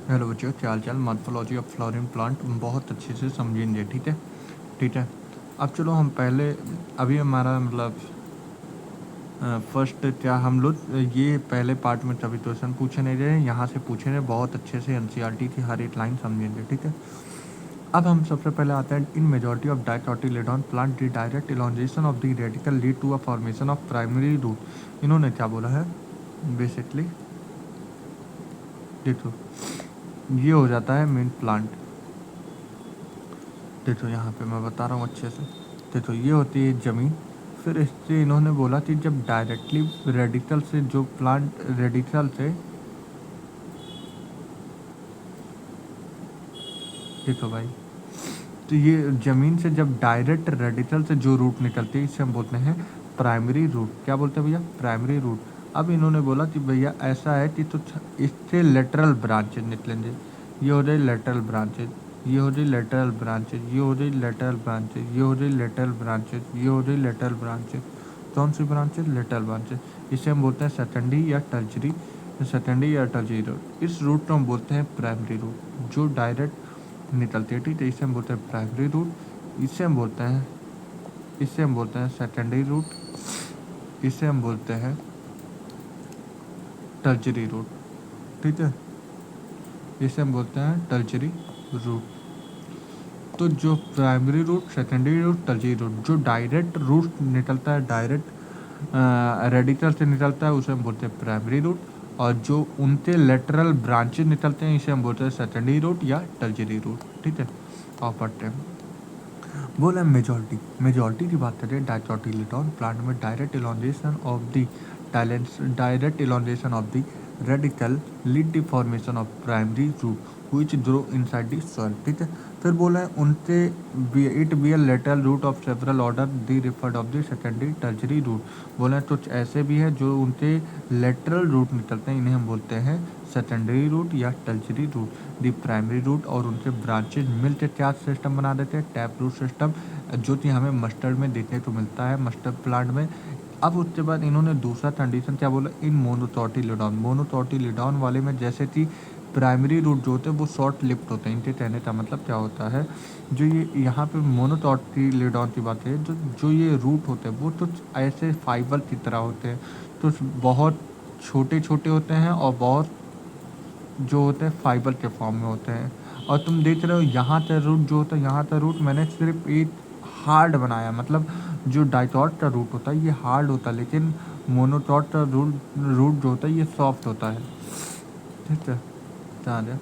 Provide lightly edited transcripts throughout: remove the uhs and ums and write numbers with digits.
Hello बच्चों, क्या हाल चाल। मॉर्फोलॉजी ऑफ फ्लोरिंग प्लांट बहुत अच्छे से समझेंगे। ठीक है, ठीक है। अब चलो हम पहले, अभी हमारा मतलब फर्स्ट क्या हम लोग ये पहले पार्ट में कभी क्वेश्चन पूछे नहीं रहे, यहाँ से पूछे रहे बहुत अच्छे से। एनसीईआरटी की हर एक लाइन समझेंगे। ठीक है, अब हम सबसे पहले आते हैं। In majority of dicotyledon plant the direct elongation of the radicle lead to a formation of primary root. इन्होंने क्या बोला है बेसिकली, देखो ये हो जाता है मेन प्लांट। देखो यहाँ पे मैं बता रहा हूँ अच्छे से। देखो ये होती है ज़मीन, फिर इससे इन्होंने बोला कि जब डायरेक्टली रेडिकल से जो प्लांट रेडिकल से, देखो भाई, तो ये ज़मीन से जब डायरेक्ट रेडिकल से जो रूट निकलती है इसे हम बोलते हैं प्राइमरी रूट। क्या बोलते हैं भैया? Primary root. अब इन्होंने बोला कि भैया ऐसा है कि तो इससे लेटरल ब्रांचेज निकलेंगे। ये हो जाए लेटरल ब्रांचेज, ये हो जाए लेटरल ब्रांचेज, ये हो जाए लेटरल ब्रांचेज, ये हो जाए लेटरल ब्रांचेज, ये हो जाए लेटरल ब्रांचेज। कौन सी ब्रांचेज? Lateral branches. इसे हम बोलते हैं सेकेंडरी या टर्जरी, सेकेंडरी या टर्जरी रूट। इस रूट को हम बोलते हैं प्राइमरी रूट, जो डायरेक्ट निकलती है। ठीक है, इसे हम बोलते हैं प्राइमरी रूट। इसे हम बोलते हैं सेकेंडरी रूट। इसे हम बोलते हैं टर्जरी रूट। ठीक है, इसे हम बोलते हैं टर्जरी रूट। तो जो primary root, secondary root, tertiary root, जो डायरेक्ट रूट निकलता है, डायरेक्ट रेडिकल से निकलता है, उसे हम बोलते हैं प्राइमरी रूट। और जो उनके लेटरल ब्रांचेज निकलते हैं इसे हम बोलते हैं सेकेंडरी रूट या टर्जरी रूट। ठीक है, और पढ़ते हैं। बोला मेजॉरिटी की बात करें डाइकोटिलेडॉन प्लांट में direct elongation of the direct elongation of the radicle lead the formation of primary root which grow inside the soil. ठीक है, फिर बोला है उनसे it be a lateral root of several order the referred of the secondary tertiary root. बोला है कुछ ऐसे भी है जो उनके लेटरल रूट निकलते हैं, इन्हें हम बोलते हैं सेकेंडरी रूट या tertiary root. The primary root और उनके ब्रांचेज मिलकर क्या सिस्टम बना देते हैं? टैप रूट सिस्टम, जो कि हमें मस्टर्ड में देखने को मिलता है, मस्टर्ड प्लांट में। अब उसके बाद इन्होंने दूसरा कंडीशन क्या बोला? इन मोनोटॉटिलिडॉन वाले में जैसे कि प्राइमरी रूट जो होते हैं वो शॉर्ट लिफ्ट होते हैं। इनके कहने का मतलब क्या होता है, जो ये यहाँ पे मोनोटॉटिलिडॉन की बात है, जो ये रूट होते हैं वो तो ऐसे फाइबर की तरह होते हैं, तो बहुत छोटे छोटे होते हैं और बहुत जो होते हैं फाइबर के फॉर्म में होते हैं। और तुम देख रहे हो यहाँ का रूट जो होता है, यहाँ का रूट मैंने सिर्फ एक हार्ड बनाया, मतलब जो डाइटॉट का रूट होता है ये हार्ड होता है, लेकिन मोनोटॉट का रूट जो होता है ये सॉफ्ट होता है। ठीक है, ध्यान दें।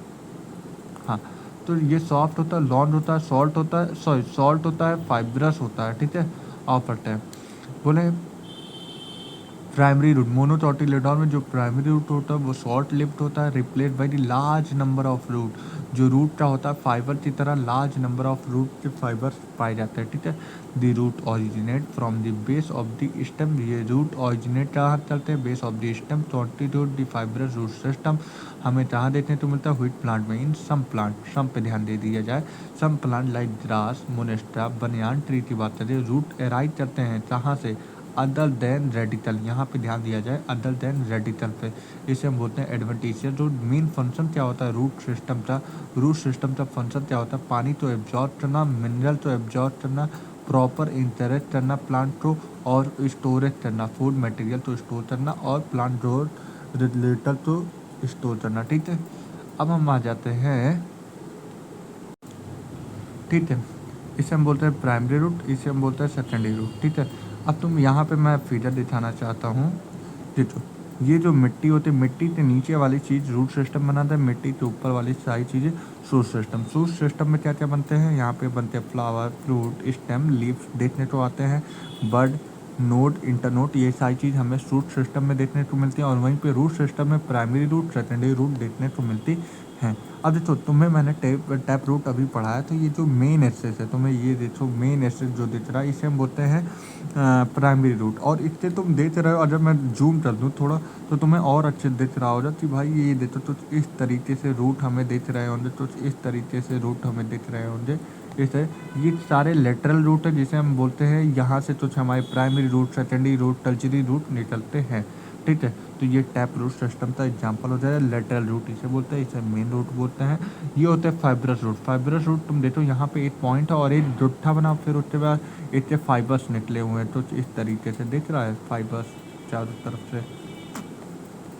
हाँ, तो ये सॉफ्ट होता है, लॉन्ग होता है, सॉल्ट होता है, सॉरी सॉल्ट होता है, फाइब्रस होता है। ठीक है, और फट है। बोले प्राइमरी रूट मोनोटॉटिलेडॉन में जो प्राइमरी रूट होता है वो शॉर्ट लिफ्ट होता है, replace by the large number of root. जो रूट का होता है फाइबर की तरह लार्ज नंबर ऑफ रूट के फाइबर पाए जाते हैं। ठीक है, the root originate from the base of the stem. ये रूट ऑरिजिनेट कहाँ करते हैं? Base of the stem. Constitute the fibrous root system. हमें कहाँ देखने को मिलता है? व्हीट प्लांट में। इन सम प्लांट, सम पे ध्यान दे दिया जाए। Some plant like grass, monstera, banyan tree की बात करें, रूट एराइज करते हैं कहाँ से? Other than radical. यहाँ पे ध्यान दिया जाए अदर देन रेडिकल पे। इसे हम बोलते हैं एडवेंटिशियस रूट। मेन फंक्शन क्या होता है रूट सिस्टम का? रूट सिस्टम का फंक्शन क्या होता है? पानी तो एब्जॉर्ब करना, मिनरल तो एब्जॉर्ब करना, प्रॉपर इंटरेक्ट करना प्लांट को, और स्टोरेज करना, फूड मटेरियल तो स्टोर करना, और प्लांट ग्रोथ रिलेटेड तो स्टोर करना। ठीक है, अब हम आ जाते हैं। ठीक है, इसे हम बोलते हैं प्राइमरी रूट, इसे हम बोलते हैं सेकेंडरी रूट। ठीक है, अब तुम यहाँ पे मैं फिगर दिखाना चाहता हूँ। देखो ये जो मिट्टी होती है, मिट्टी के नीचे वाली चीज़ रूट सिस्टम बनाता है, मिट्टी के ऊपर वाली सारी चीज़ें शूट सिस्टम। शूट सिस्टम में क्या क्या बनते हैं? यहाँ पे बनते हैं फ्लावर, फ्रूट, स्टेम, लीफ देखने को आते हैं, बर्ड, नोड, इंटरनोड, ये सारी चीज़ हमें शूट सिस्टम में देखने को मिलती है। और वहीं पे रूट सिस्टम में प्राइमरी रूट, सेकेंडरी रूट देखने को मिलती हैं। अब देखो तुम्हें मैंने टैप रूट अभी पढ़ा है, तो ये जो मेन एसेस है, तुम्हें ये देखो मेन एसेस जो दिख रहा है इसे हम बोलते हैं प्राइमरी रूट। और इससे तुम देख रहे हो, अगर मैं जूम कर दूँ थोड़ा तो तुम्हें और अच्छे दिख रहा होगा कि भाई ये देखो तो इस तरीके से रूट हमें दिख रहे होंगे, तो इस तरीके से रूट हमें दिख रहे होंगे। इस तरह ये सारे लेटरल रूट है जिसे हम बोलते हैं, यहाँ से कुछ हमारे primary root, secondary root, tertiary root निकलते हैं। ठीक है, तो ये टैप रूट सिस्टम का एग्जांपल हो जाए। लेटरल रूट इसे बोलते हैं, इसे मेन रूट बोलते हैं। ये होते हैं फाइब्रस रूट। फाइब्रस रूट तुम देखो यहाँ पे एक पॉइंट है और एक जुट्ठा बना, फिर उसके बाद इससे फाइबर्स निकले हुए हैं। तो इस तरीके से दिख रहा है फाइबर्स चारों तरफ से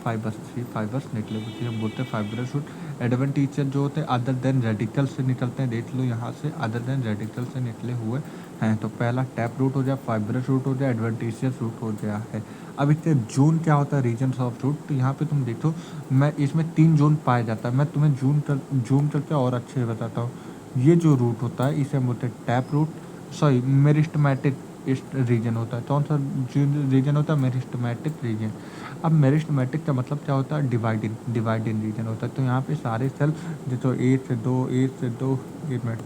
फाइबर्स निकले होते हैं, हम बोलते हैं फाइब्रस रूट। एडवेंटिशियस जो होते हैं अदर देन रेडिकल से निकलते हैं, देख लो यहाँ से अदर देन रेडिकल से निकले हुए हैं। तो पहला टैप रूट हो जाए, फाइब्रस रूट हो जाए, एडवेंटिशियस रूट हो गया है। अब इससे जोन क्या होता है, रीजन्स ऑफ रूट। तो यहाँ पे तुम देखो मैं इसमें 3 जोन पाया जाता है। मैं तुम्हें जूम करके और अच्छे से बताता हूँ। ये जो रूट होता है इसे हम बोलते हैं tap root, sorry meristematic region होता है। कौन सा रीजन होता है, मेरिस्टमैटिक रीजन। अब मेरिस्टमैटिक का मतलब क्या होता है, डिवाइडिंग रीजन होता है। तो यहाँ पे सारे सेल जो ए से दो एक मिनट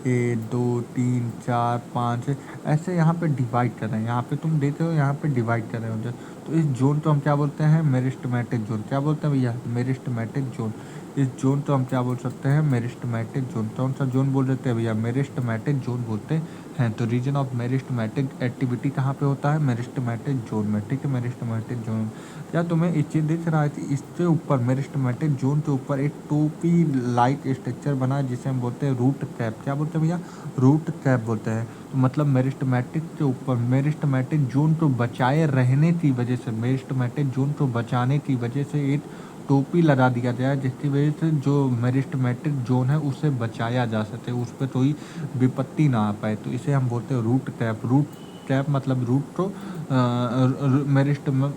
1 2 3 4 5 ऐसे यहाँ पे डिवाइड कर रहे हैं। यहाँ पे तुम देखते हो यहाँ पे डिवाइड कर रहे हो। तो इस जोन को हम क्या बोलते हैं, मेरिस्टमैटिक जोन। क्या बोलते हैं भैया, मेरिस्टमैटिक जोन। इस जोन को हम क्या बोल सकते हैं, मेरिस्टमैटिक जोन। कौन सा जोन बोल देते हैं भैया, मेरिस्टमैटिक जोन बोलते हैं। तो रीजन ऑफ मेरिस्टमैटिक एक्टिविटी कहाँ पे होता है, मेरिस्टमैटिक जोन में। ठीक है, मेरिस्टमैटिक जोन। क्या तुम्हें एक चीज़ दिख रहा है कि इसके ऊपर मेरिस्टमैटिक जोन के ऊपर एक टोपी लाइक स्ट्रक्चर बना है जिसे हम बोलते हैं रूट कैप। क्या बोलते हैं भैया, रूट कैप बोलते हैं। तो मतलब मेरिस्टमैटिक के ऊपर मेरिस्टमैटिक जोन को बचाए रहने की वजह से, मेरिस्टमैटिक जोन को बचाने की वजह से एक टोपी लगा दिया गया है, जिसकी वजह से जो मेरिस्टमैटिक जोन है उसे बचाया जा सके, उस पर कोई विपत्ति ना आ पाए। तो इसे हम बोलते हैं रूट कैप। रूट कैप मतलब रूट को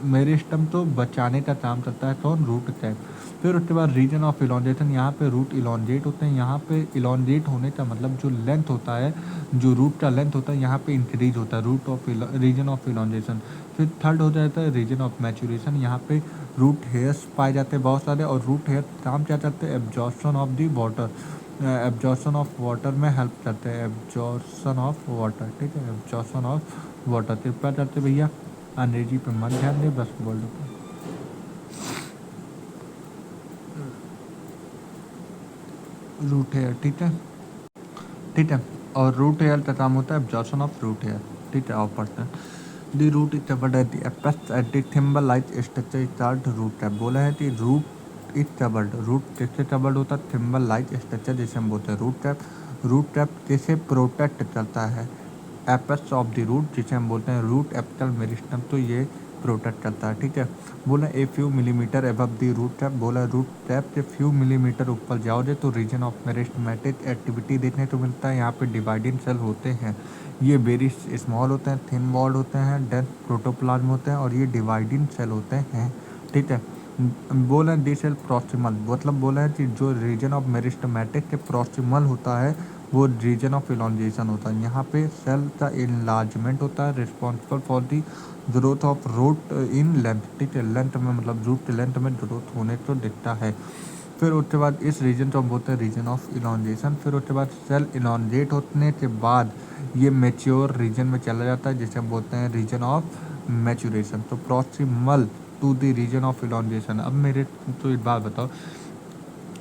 मेरिस्टम तो बचाने का काम करता है कौन, रूट कैप। फिर उसके बाद रीजन ऑफ इलॉन्जेशन, यहाँ पे रूट इलॉन्जेट होते हैं। यहाँ पे इलॉन्जेट होने का मतलब जो लेंथ होता है, जो रूट का लेंथ होता है यहाँ पे इंक्रीज होता है, रूट ऑफ रीजन ऑफ इलॉन्जेशन। फिर थर्ड हो जाता है रीजन ऑफ मैचुरेशन। यहाँ पे रूट हेयर्स पाए जाते हैं बहुत सारे, और रूट हेयर काम क्या करते हैं, absorption of the water, absorption of water में हेल्प करते हैं, एब्जॉर्प्शन ऑफ वाटर। ठीक है, एब्जॉर्प्शन ऑफ वाटर कृपया करते भैया, अंग्रेजी पे मत ध्यान दे, बस बोल दो रूट हेयर। ठीक है, ठीक है। और रूट हेयर का काम होता है एब्जॉर्प्शन ऑफ रूट हेयर। ठीक है, और पढ़ते हैं। The root is covered at the apex at the thimble like structure is called root cap. बोला है कि रूट इज कवर्ड, रूट किससे कवर्ड होता है, थिम्बल लाइक स्ट्रक्चर जिसे हम बोलते हैं रूट कैप। रूट कैप किसे प्रोटेक्ट करता है, एपेक्स ऑफ द रूट जिसे हम बोलते हैं रूट एपिकल मेरिस्टम, तो ये प्रोटेक्ट करता है। ठीक है, बोला a few millimetre above the root cap. बोला रूट कैप के फ्यू मिलीमीटर ऊपर जाओगे तो रीजन ऑफ मेरिस्टमैटिक एक्टिविटी देखने को मिलता है। यहाँ पे डिवाइडिंग सेल होते हैं, ये वेरी स्मॉल होते हैं, थिन वॉल्ड होते हैं, डेंस प्रोटोप्लाज्म होते हैं, और ये डिवाइडिंग सेल होते हैं। ठीक है, बोला डी सेल प्रॉक्सिमल, मतलब बोला है कि जो रीजन ऑफ मेरिस्टमैटिक के प्रॉक्सिमल होता है वो रीजन ऑफ इलॉन्जेशन होता है। यहाँ पे सेल का इनलार्जमेंट होता है, responsible for the growth of root in length. ठीक है, लेंथ में मतलब रूट के लेंथ में ग्रोथ होने को दिखता है। फिर उसके बाद इस रीजन को हम बोलते हैं रीजन ऑफ इलॉन्जेशन। फिर उसके बाद सेल इलॉन्जेट होने के बाद ये मेच्योर रीजन में चला जाता है जिसे हम बोलते हैं रीजन ऑफ मैचुरेशन। तो proximal to the region of elongation. अब मेरे तो एक बात बताओ,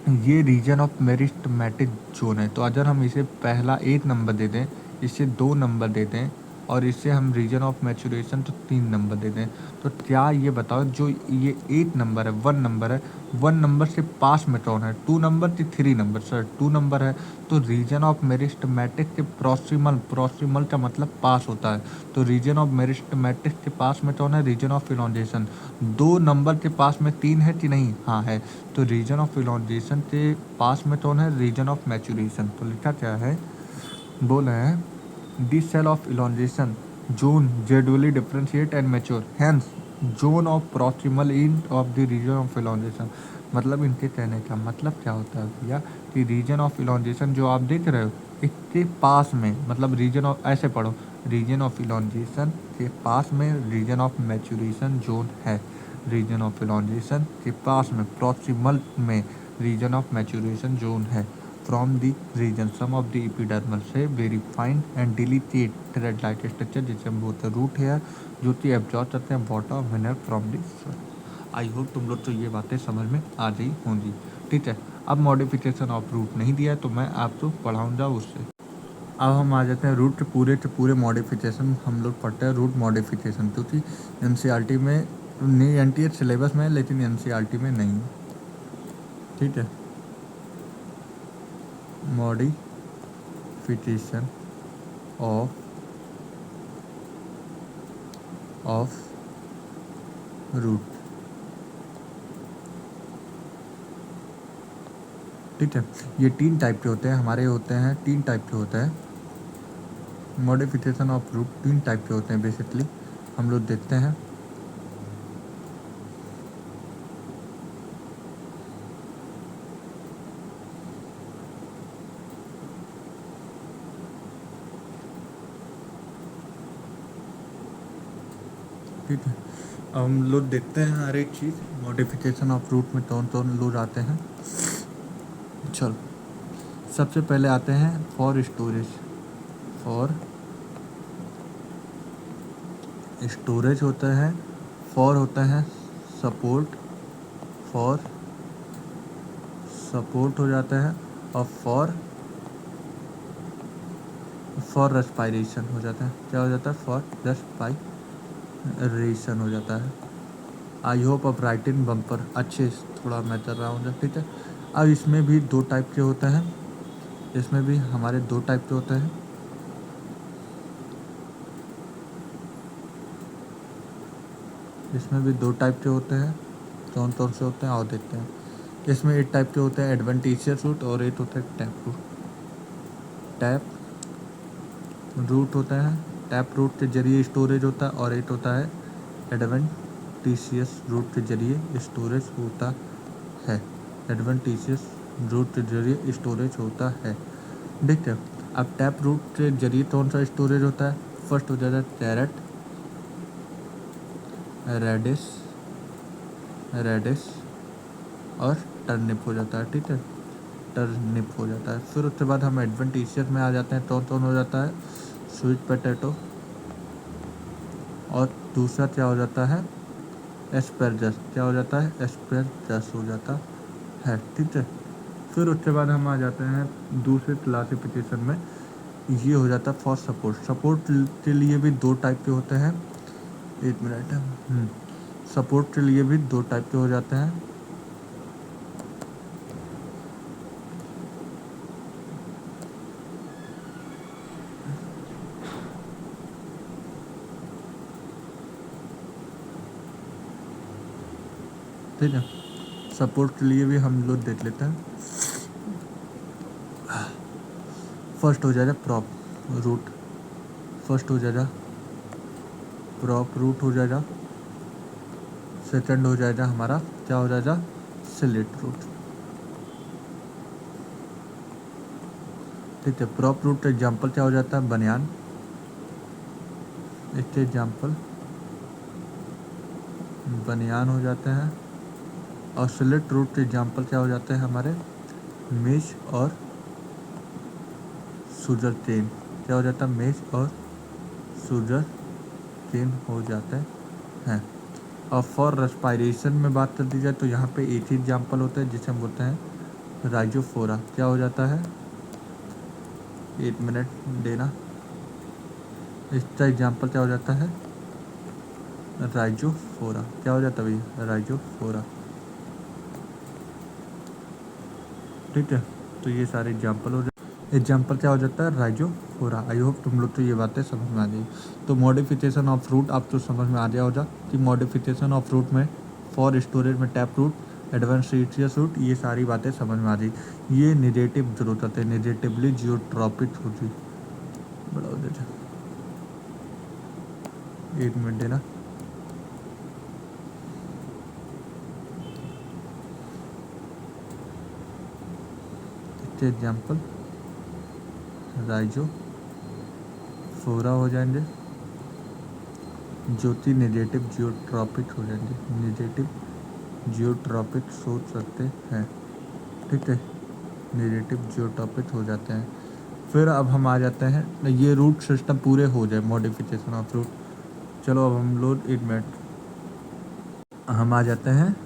ये रीजन ऑफ मेरिस्टमैटिक जोन है, तो अगर हम इसे पहला 1 नंबर दे दें, इसे 2 नंबर दे दें, और इससे हम रीजन ऑफ मैचुरेशन तो 3 नंबर दे दें, तो क्या ये बताओ जो ये 8 नंबर है, 1 नंबर है, 1 नंबर से पास में कौन है, 2 नंबर कि 3 नंबर, सर 2 नंबर है। तो रीजन ऑफ मेरिस्टमैटिक के प्रॉक्सिमल का मतलब पास होता है। तो रीजन ऑफ मेरिस्टमैटिक के पास में कौन है, रीजन ऑफ इलॉन्जेशन। 2 नंबर के पास में 3 है कि नहीं, हाँ है। तो रीजन ऑफ इलॉन्जेशन के पास में कौन है, रीजन ऑफ मैचुरेशन। तो लिखा क्या है, बोला है this cell of elongation zone gradually differentiate and mature, hence zone of proximal end of the region of elongation। मतलब इनके कहने का मतलब क्या होता है भैया कि रीजन ऑफ इलॉन्जेशन जो आप देख रहे हो इसके पास में, मतलब रीजन ऑफ, ऐसे पढ़ो, रीजन ऑफ इलॉन्जेशन के पास में रीजन ऑफ मैचुरेशन जोन है। रीजन ऑफ इलॉन्जेशन के पास में प्रॉक्सिमल में रीजन ऑफ मैचुरेशन जोन है। From the region some of the epidermal से very fine and delicate thread like structure जिसे हम बोलते हैं रूट हेयर, जो कि एब्जॉर्ब करते हैं वाटर और mineral from the soil. I hope तुम लोग तो ये बातें समझ में आ गई होंगी। ठीक है, अब मॉडिफिकेशन ऑफ रूट नहीं दिया है तो मैं आपको पढ़ाऊँगा उससे। अब हम आ जाते हैं रूट के पूरे मॉडिफिकेशन हम लोग पढ़ते हैं रूट मॉडिफिकेशन, क्योंकि एनसीईआरटी में नहीं, एनटीए सिलेबस में है लेकिन एनसीईआरटी में नहीं है, ठीक है। मॉडिफिकेशन ऑफ रूट, ठीक है। ये 3 टाइप के होते हैं हमारे, होते हैं 3 टाइप के होते हैं। मॉडिफिकेशन ऑफ रूट 3 टाइप के होते हैं बेसिकली, हम लोग देखते हैं। ठीक है, अब हम लोग देखते हैं हर एक चीज़ मॉडिफिकेशन ऑफ रूट में कौन कौन लोग आते हैं। चलो, सबसे पहले आते हैं फॉर स्टोरेज। फॉर स्टोरेज होता है, फॉर होता है सपोर्ट, फॉर सपोर्ट हो जाता है, और फॉर रेस्पायरेशन हो जाता है। क्या हो जाता है? फॉर रेस्पायरेशन हो जाता है। आई होप अब राइटिंग बम्पर अच्छे थोड़ा मैं कर रहा हूँ, ठीक है। अब इसमें भी 2 टाइप के होते हैं, इसमें भी हमारे 2 टाइप के होते हैं। इसमें भी 2 टाइप के होते हैं, कौन कौन से होते हैं और देखते हैं। इसमें एक टाइप के होते हैं एडवेंटिशियस रूट, और एक होता है टैप रूट। टैप रूट होता है, टैप रूट के जरिए स्टोरेज होता है, और एक होता है एडवेंटिशियस रूट के जरिए स्टोरेज होता है। एडवेंटिशियस रूट के जरिए स्टोरेज होता है, ठीक है। अब टैप रूट के जरिए कौन सा स्टोरेज होता है? फर्स्ट हो जाता है कैरेट, रेडिस और टर्निप हो जाता है, ठीक है। टर्निप हो जाता है। फिर उसके बाद हम एडवेंटिशियस में आ जाते हैं, कौन हो जाता है? स्वीट पोटैटो, और दूसरा क्या हो जाता है? एस्परजस। क्या हो जाता है? एस्परजस हो जाता है, ठीक है। फिर उसके बाद हम आ जाते हैं दूसरे क्लासिफिकेशन में, ये हो जाता है फॉर सपोर्ट। सपोर्ट के लिए भी 2 टाइप के होते हैं, 1 मिनट। सपोर्ट के लिए भी 2 टाइप के हो जाते हैं। ठीक है, सपोर्ट के लिए भी हम लोग देख लेते हैं। फर्स्ट हो जाएगा प्रॉप रूट, फर्स्ट हो जाएगा प्रॉप रूट हो जाएगा। सेकंड हो जाएगा हमारा, क्या हो जाएगा? सिलेट रूट, ठीक है। प्रॉप रूट का एग्जाम्पल क्या हो जाता है? बनियान। इसके एग्जाम्पल बनियान हो जाते हैं। और सिलेट रूट के एग्जाम्पल क्या हो जाते हैं हमारे? मेज और सुगर केन। क्या हो जाता है? मेज और सुगर केन हो जाते हैं। और फॉर रेस्पायरेशन में बात कर दी जाए तो यहाँ पे एक ही एग्जाम्पल होता है जिसे हम बोलते हैं राइजोफोरा। क्या हो जाता है? 1 मिनट देना। इसका एग्जाम्पल क्या हो जाता है? राइजोफोरा। क्या हो जाता है भैया? राइजोफोरा, ठीक है। तो ये सारे एग्जाम्पल हो जाते। एग्जाम्पल क्या हो जाता है? राइजोफोरा। आई होप तुम लोग तो ये बातें समझ में आ जाएगी। तो मॉडिफिकेशन ऑफ रूट आप तो समझ में आ गया होगा कि मॉडिफिकेशन ऑफ रूट में फॉर स्टोरेज में टैप रूट, एडवेंटिशियस रूट, ये सारी बातें समझ में आ जाए। ये नेगेटिव जरूरत होते हैं, नेगेटिवली जियोट्रॉपिक होती बड़ा हो जाए। 1 मिनट देना। इसके एग्जाम्पल राइजोफोरा हो जाएंगे, जो कि नेगेटिव जियोट्रॉपिक हो जाएंगे। नेगेटिव जियोट्रॉपिक सोच सकते हैं, ठीक है। नेगेटिव जियोट्रॉपिक हो जाते हैं। फिर अब हम आ जाते हैं, ये रूट सिस्टम पूरे हो जाए मॉडिफिकेशन ऑफ रूट। चलो अब हम लोग 1 मिनट हम आ जाते हैं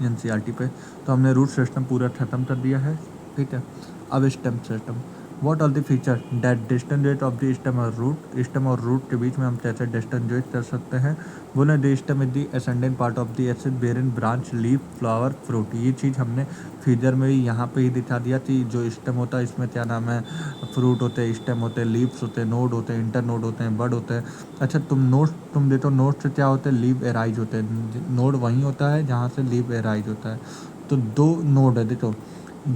एनसीईआरटी पे। तो हमने रूट सिस्टम पूरा ख़त्म कर दिया है, ठीक है। अब stem system, what are the feature that distinguish of the stem और रूट, स्टेम और रूट के बीच में हम कैसे डिस्टिंग्विश कर सकते हैं। बोले the stem is the ascendant part of the एसिड bearing branch leaf flower fruit. ये चीज़ हमने फिगर में ही यहाँ पे ही दिखा दिया कि जो स्टेम होता है इसमें क्या नाम है, फ्रूट होते हैं, स्टेम होते हैं, लीव्स होते हैं, नोड होते हैं, इंटर नोड होते हैं, बड होते हैं। अच्छा तुम देखो नोड से क्या होते हैं, लीव एराइज होते हैं। नोड वहीं होता है जहाँ से लीव एराइज होता है। तो दो नोड है, देखो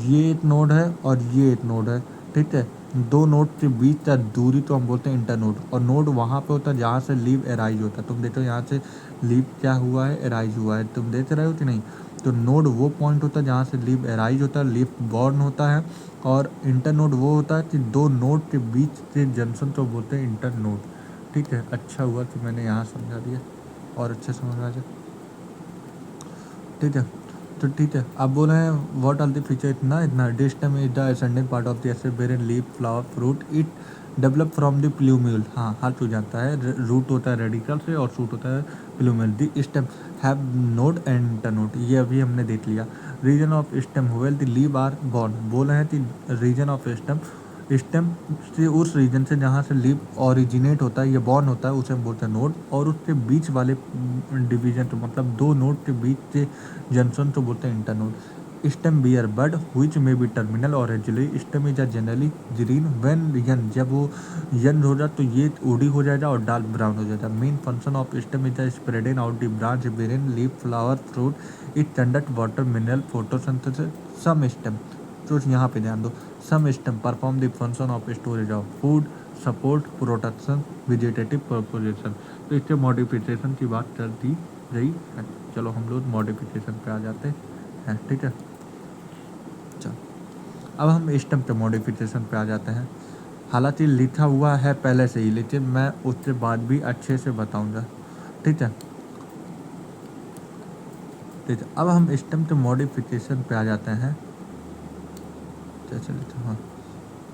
ये एक नोड है और ये एक नोड है, ठीक है। दो नोड के बीच का दूरी तो हम बोलते हैं इंटरनोड, और नोड वहाँ पे होता है जहाँ से लीव एराइज होता है। तुम देखो यहाँ से लीव क्या हुआ है, एराइज हुआ है, तुम देख रहे हो कि नहीं। तो नोड वो पॉइंट होता है जहाँ से लीव एराइज होता है, लीव बॉर्न होता है, और इंटरनोड वो होता है कि दो नोड के बीच के जंक्शन को बोलते हैं इंटरनोड, ठीक है। अच्छा हुआ कि मैंने यहाँ समझा दिया और अच्छे समझ आ जाए, ठीक है। तो ठीक है, अब बोल रहे हैं व्हाट आर द फीचर, इतना this stem is the ascendant part of the एसिड bearing leaf flower fruit it develop from the plumule. हाँ, हर तू जानता है रूट होता है रेडिकल से और शूट होता है plumule. The stem have node and internode, ये अभी हमने देख लिया। Region of stem well the leave are borne, बोल रहे हैं कि रीजन ऑफ स्टेम, स्टेम से उस रीजन से जहाँ से लीव ओरिजिनेट होता है या बॉर्न होता है उसे हम बोलते हैं नोड, और उसके बीच वाले डिवीजन तो मतलब दो नोड के बीच के जंक्शन तो बोलते हैं internode. Stem bear bud which may be terminal और axillary stem is generally green when young, जब वो यंग हो जाए तो ये ओडी हो जाएगा और डार्क ब्राउन हो जाएगा। Main function of stem is spreading out the branch bearing leaf flower fruit it conduct water mineral photosynthesis some stem. तो यहाँ पे ध्यान दो, some stem perform the function of storage of food support protection vegetative propagation. तो इसके modification की बात कर दी गई है। चलो हम लोग मॉडिफिकेशन पे आ जाते हैं, ठीक है। चलो अब हम स्टेम के मॉडिफिकेशन पे आ जाते हैं। हालांकि लिखा हुआ है पहले से ही, लेकिन मैं उसके बाद भी अच्छे से बताऊंगा, ठीक है। ठीक है, अब हम स्टेम के मॉडिफिकेशन पे आ जाते हैं। चलिए हाँ,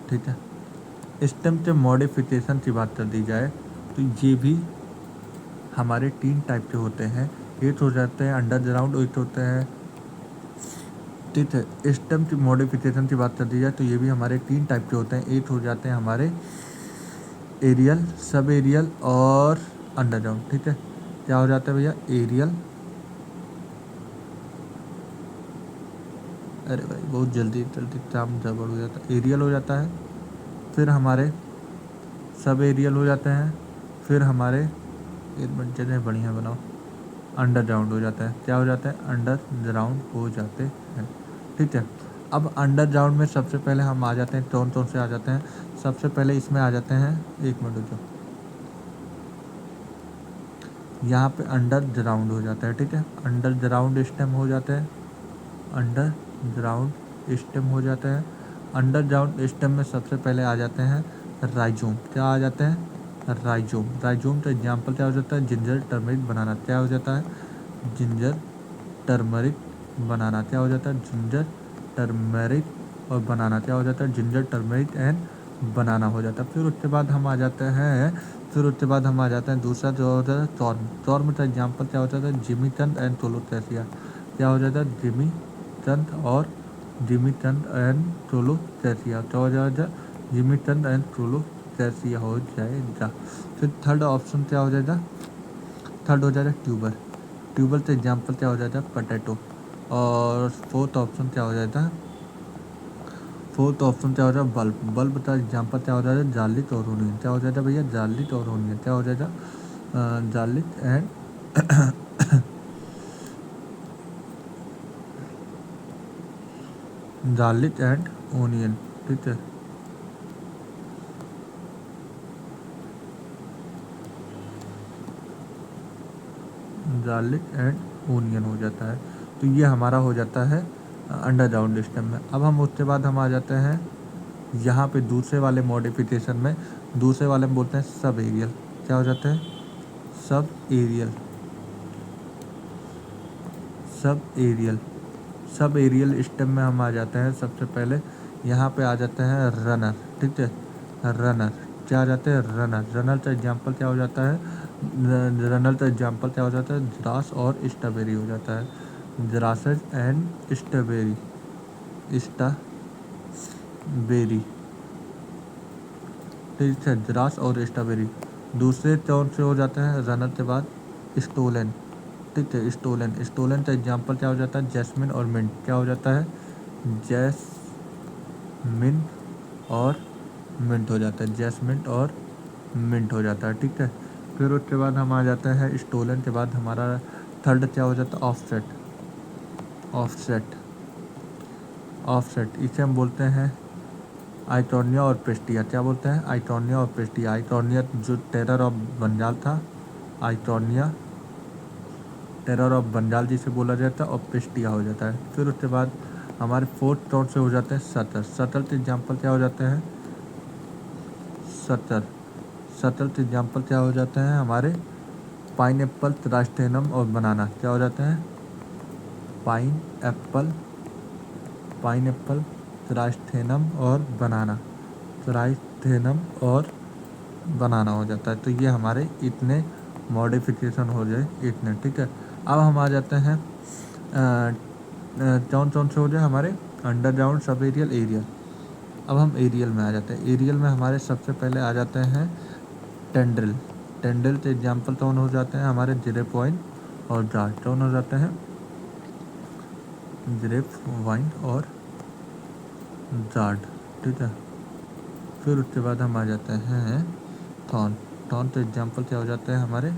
ठीक है। स्टेम के मॉडिफिकेशन की बात कर दी जाए तो ये भी हमारे तीन टाइप के होते हैं। एक हो जाते हैं अंडरग्राउंड, एक होते हैं, ठीक है। स्टेम की मॉडिफिकेशन की बात कर दी जाए तो ये भी हमारे तीन टाइप के होते हैं। एक हो जाते हैं हमारे एरियल, सब एरियल और अंडरग्राउंड, ठीक है। क्या हो जाता है भैया, एरियल, अरे भाई बहुत जल्दी जल्दी काम गड़बड़ हो जाता है। एरियल हो जाता है, फिर हमारे सब एरियल हो जाते हैं, फिर हमारे एक मिनट जगह बढ़िया बनाओ, अंडरग्राउंड हो जाता है। क्या हो जाता है, अंडरग्राउंड हो जाते हैं, ठीक है। अब अंडरग्राउंड में सबसे पहले हम आ जाते हैं, कौन से आ जाते हैं, सबसे पहले इसमें आ जाते हैं, एक मिनट जो यहाँ पे अंडरग्राउंड हो जाता है, ठीक है। अंडरग्राउंड स्टेम हो जाता है, अंडरग्राउंड स्टेम हो जाता है। अंडरग्राउंड स्टेम में सबसे पहले आ जाते हैं राइजोम। क्या आ जाते हैं, राइजोम। राइजोम का एग्जाम्पल क्या हो जाता है, जिंजर टर्मरिक बनाना। क्या हो जाता है, जिंजर टर्मरिक बनाना। क्या हो जाता है, जिंजर टर्मरिक और बनाना। क्या हो जाता है, जिंजर टर्मरिक एंड बनाना हो जाता है। फिर उसके बाद हम आ जाते हैं, फिर उसके बाद हम आ जाते हैं दूसरा जो होता है चॉर्म। चॉर्म का एग्जाम्पल क्या होता है, जिमीचंद एंड टोलोथेसिया। क्या हो जाता है, जिमीचंद और जिमीचंद एंड टोलोथेसिया। क्या हो जाएगा, जिमीचंद एंड टोलोथेसिया हो जाएगा। फिर थर्ड ऑप्शन क्या हो जाएगा, थर्ड हो जाएगा ट्यूबर। ट्यूबर का एग्जाम्पल क्या हो जाता है, पोटैटो। और फोर्थ ऑप्शन क्या हो जाता है, फोर्थ ऑप्शन क्या हो जाएगा, बल्ब। बल्ब का एग्जाम्पल क्या हो जाएगा, जार्लिक और ओनियन। क्या हो जाएगा भैया, जार्लिक और ओनियन। क्या हो जाएगा, जार्लिक एंड गार्लिक एंड ओनियन, ठीक है। गार्लिक एंड ओनियन हो जाता है। तो ये हमारा हो जाता है अंडरग्राउंड सिस्टम में। अब हम उसके बाद हम आ जाते हैं यहाँ पे दूसरे वाले मॉडिफिकेशन में। दूसरे वाले में बोलते हैं सब एरियल। क्या हो जाता है, sub aerial, sub aerial. Sub aerial stem में हम आ जाते हैं सबसे पहले, यहाँ पे आ जाते हैं रनर, ठीक है। रनर क्या आ जाते हैं, रनर। रनर का एग्जाम्पल क्या हो जाता है, रनर का एग्जाम्पल क्या हो जाता है, ग्रास और स्ट्रॉबेरी हो जाता है। ग्रासेज एंड स्ट्रॉबेरी, स्ट्रॉबेरी, ठीक है, ग्रास और स्ट्रॉबेरी। दूसरे कौन से हो जाते हैं रनर के बाद? स्टोलन, ठीक है, स्टोलन। स्टोलन का एग्जाम्पल क्या हो जाता है? जैस्मिन और मिंट। क्या हो जाता है? जैस्मिन और मिंट हो जाता है, जैस्मिन और मिंट हो जाता है, ठीक है। फिर उसके बाद हम आ जाते हैं स्टोलन के बाद हमारा थर्ड क्या हो जाता है? ऑफसेट। ऑफसेट, ऑफसेट इसे हम बोलते हैं आइटोनिया और पेस्टिया। क्या बोलते हैं? आइटोनिया और पेस्टिया। आइटोनिया जो टेरर ऑफ बंजाल था, आइटोनिया टेरर ऑफ बंजाल जिसे बोला जाता है, और पेस्टिया हो जाता है। फिर उसके बाद हमारे फोर्थ कौन से हो जाते हैं? सतर। सतर के एग्जाम्पल क्या हो जाते हैं? सतर, सतर के एग्जाम्पल क्या हो जाते हैं हमारे? पाइन एप्पल, क्राइसैंथेमम और बनाना। क्या हो जाते हैं? Pine Apple, pine Apple, chrysanthemum और बनाना, क्राइसैंथेमम और बनाना हो जाता है। तो ये हमारे इतने मॉडिफिकेशन हो जाए, इतने, ठीक है। अब हम आ जाते हैं कौन कौन से हो जाए हमारे? Underground, sub aerial, aerial. अब हम एरियल में आ जाते हैं। एरियल में हमारे सबसे पहले आ जाते हैं टेंड्रिल। टेंड्रिल के एग्जाम्पल कौन हो जाते हैं हमारे? जिरेफ वाइन और जार्ड। कौन हो जाते हैं? जिरेफ वाइन और जार्ड, ठीक है। फिर उसके बाद हम आ जाते हैं थॉर्न। थॉर्न के एग्जाम्पल क्या हो जाते हैं हमारे?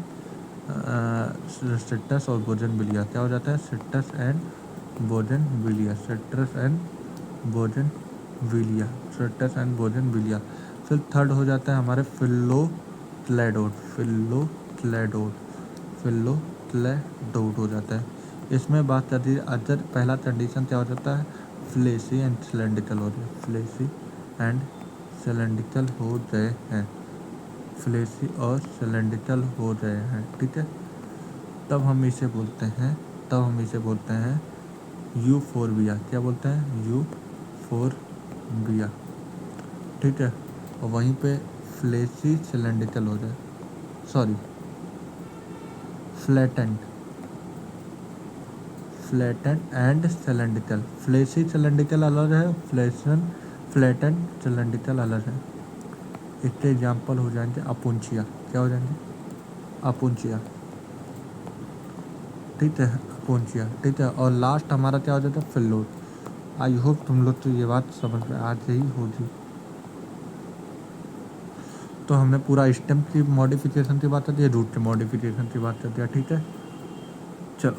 सिट्रस और बोजनविलिया। क्या हो जाता है? Citrus and bougainvillea, citrus and bougainvillea, citrus and bougainvillea. फिर थर्ड हो जाता है हमारे फिलोक्लेडोड, फिलोक्लेडोड, फिलोक्लेडोड हो जाता है। इसमें बात करती है अदर, पहला कंडीशन क्या हो जाता है? फ्लेसी एंड सिलेंड्रिकल हो जाए, फ्लेसी एंड सिलेंड्रिकल हो गए हैं, फ्लेसी और सिलेंड्रिकल हो गए हैं, ठीक है। तब हम इसे बोलते हैं, तब हम इसे बोलते हैं यूफोरबिया। क्या बोलते हैं? यूफोरबिया, ठीक है। और वहीं पे फ्लेसी सिलेंड्रिकल हो जाए, sorry, flattened, flattened and cylindrical. Fleshy cylindrical अलग है, फ्लैटेंड सिलेंड्रिकल अलग है। इसके एग्जाम्पल हो जाएंगे अपुंचिया। क्या हो जाएंगे? अपुंचिया, ठीक है, अपुंचिया, ठीक है। और लास्ट हमारा क्या हो जाता है? फिल्लोड। आई होप तुम लोग तो ये बात समझ में आ गई होगी। तो हमने पूरा स्टेम की मॉडिफिकेशन की बात कर दी, रूट के मॉडिफिकेशन की बात कर दिया, ठीक है। चलो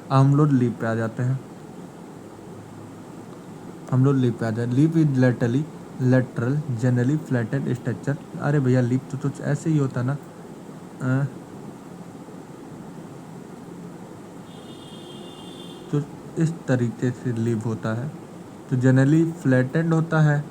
अब हम लोग लीप पे आ जाते हैं। हम लोग लीप पे आ जाए। Leaf is laterally, lateral, generally flattened structure. अरे भैया लीप तो कुछ ऐसे ही होता ना, तो इस तरीके से लीप होता है। तो जनरली फ्लैटेंड होता है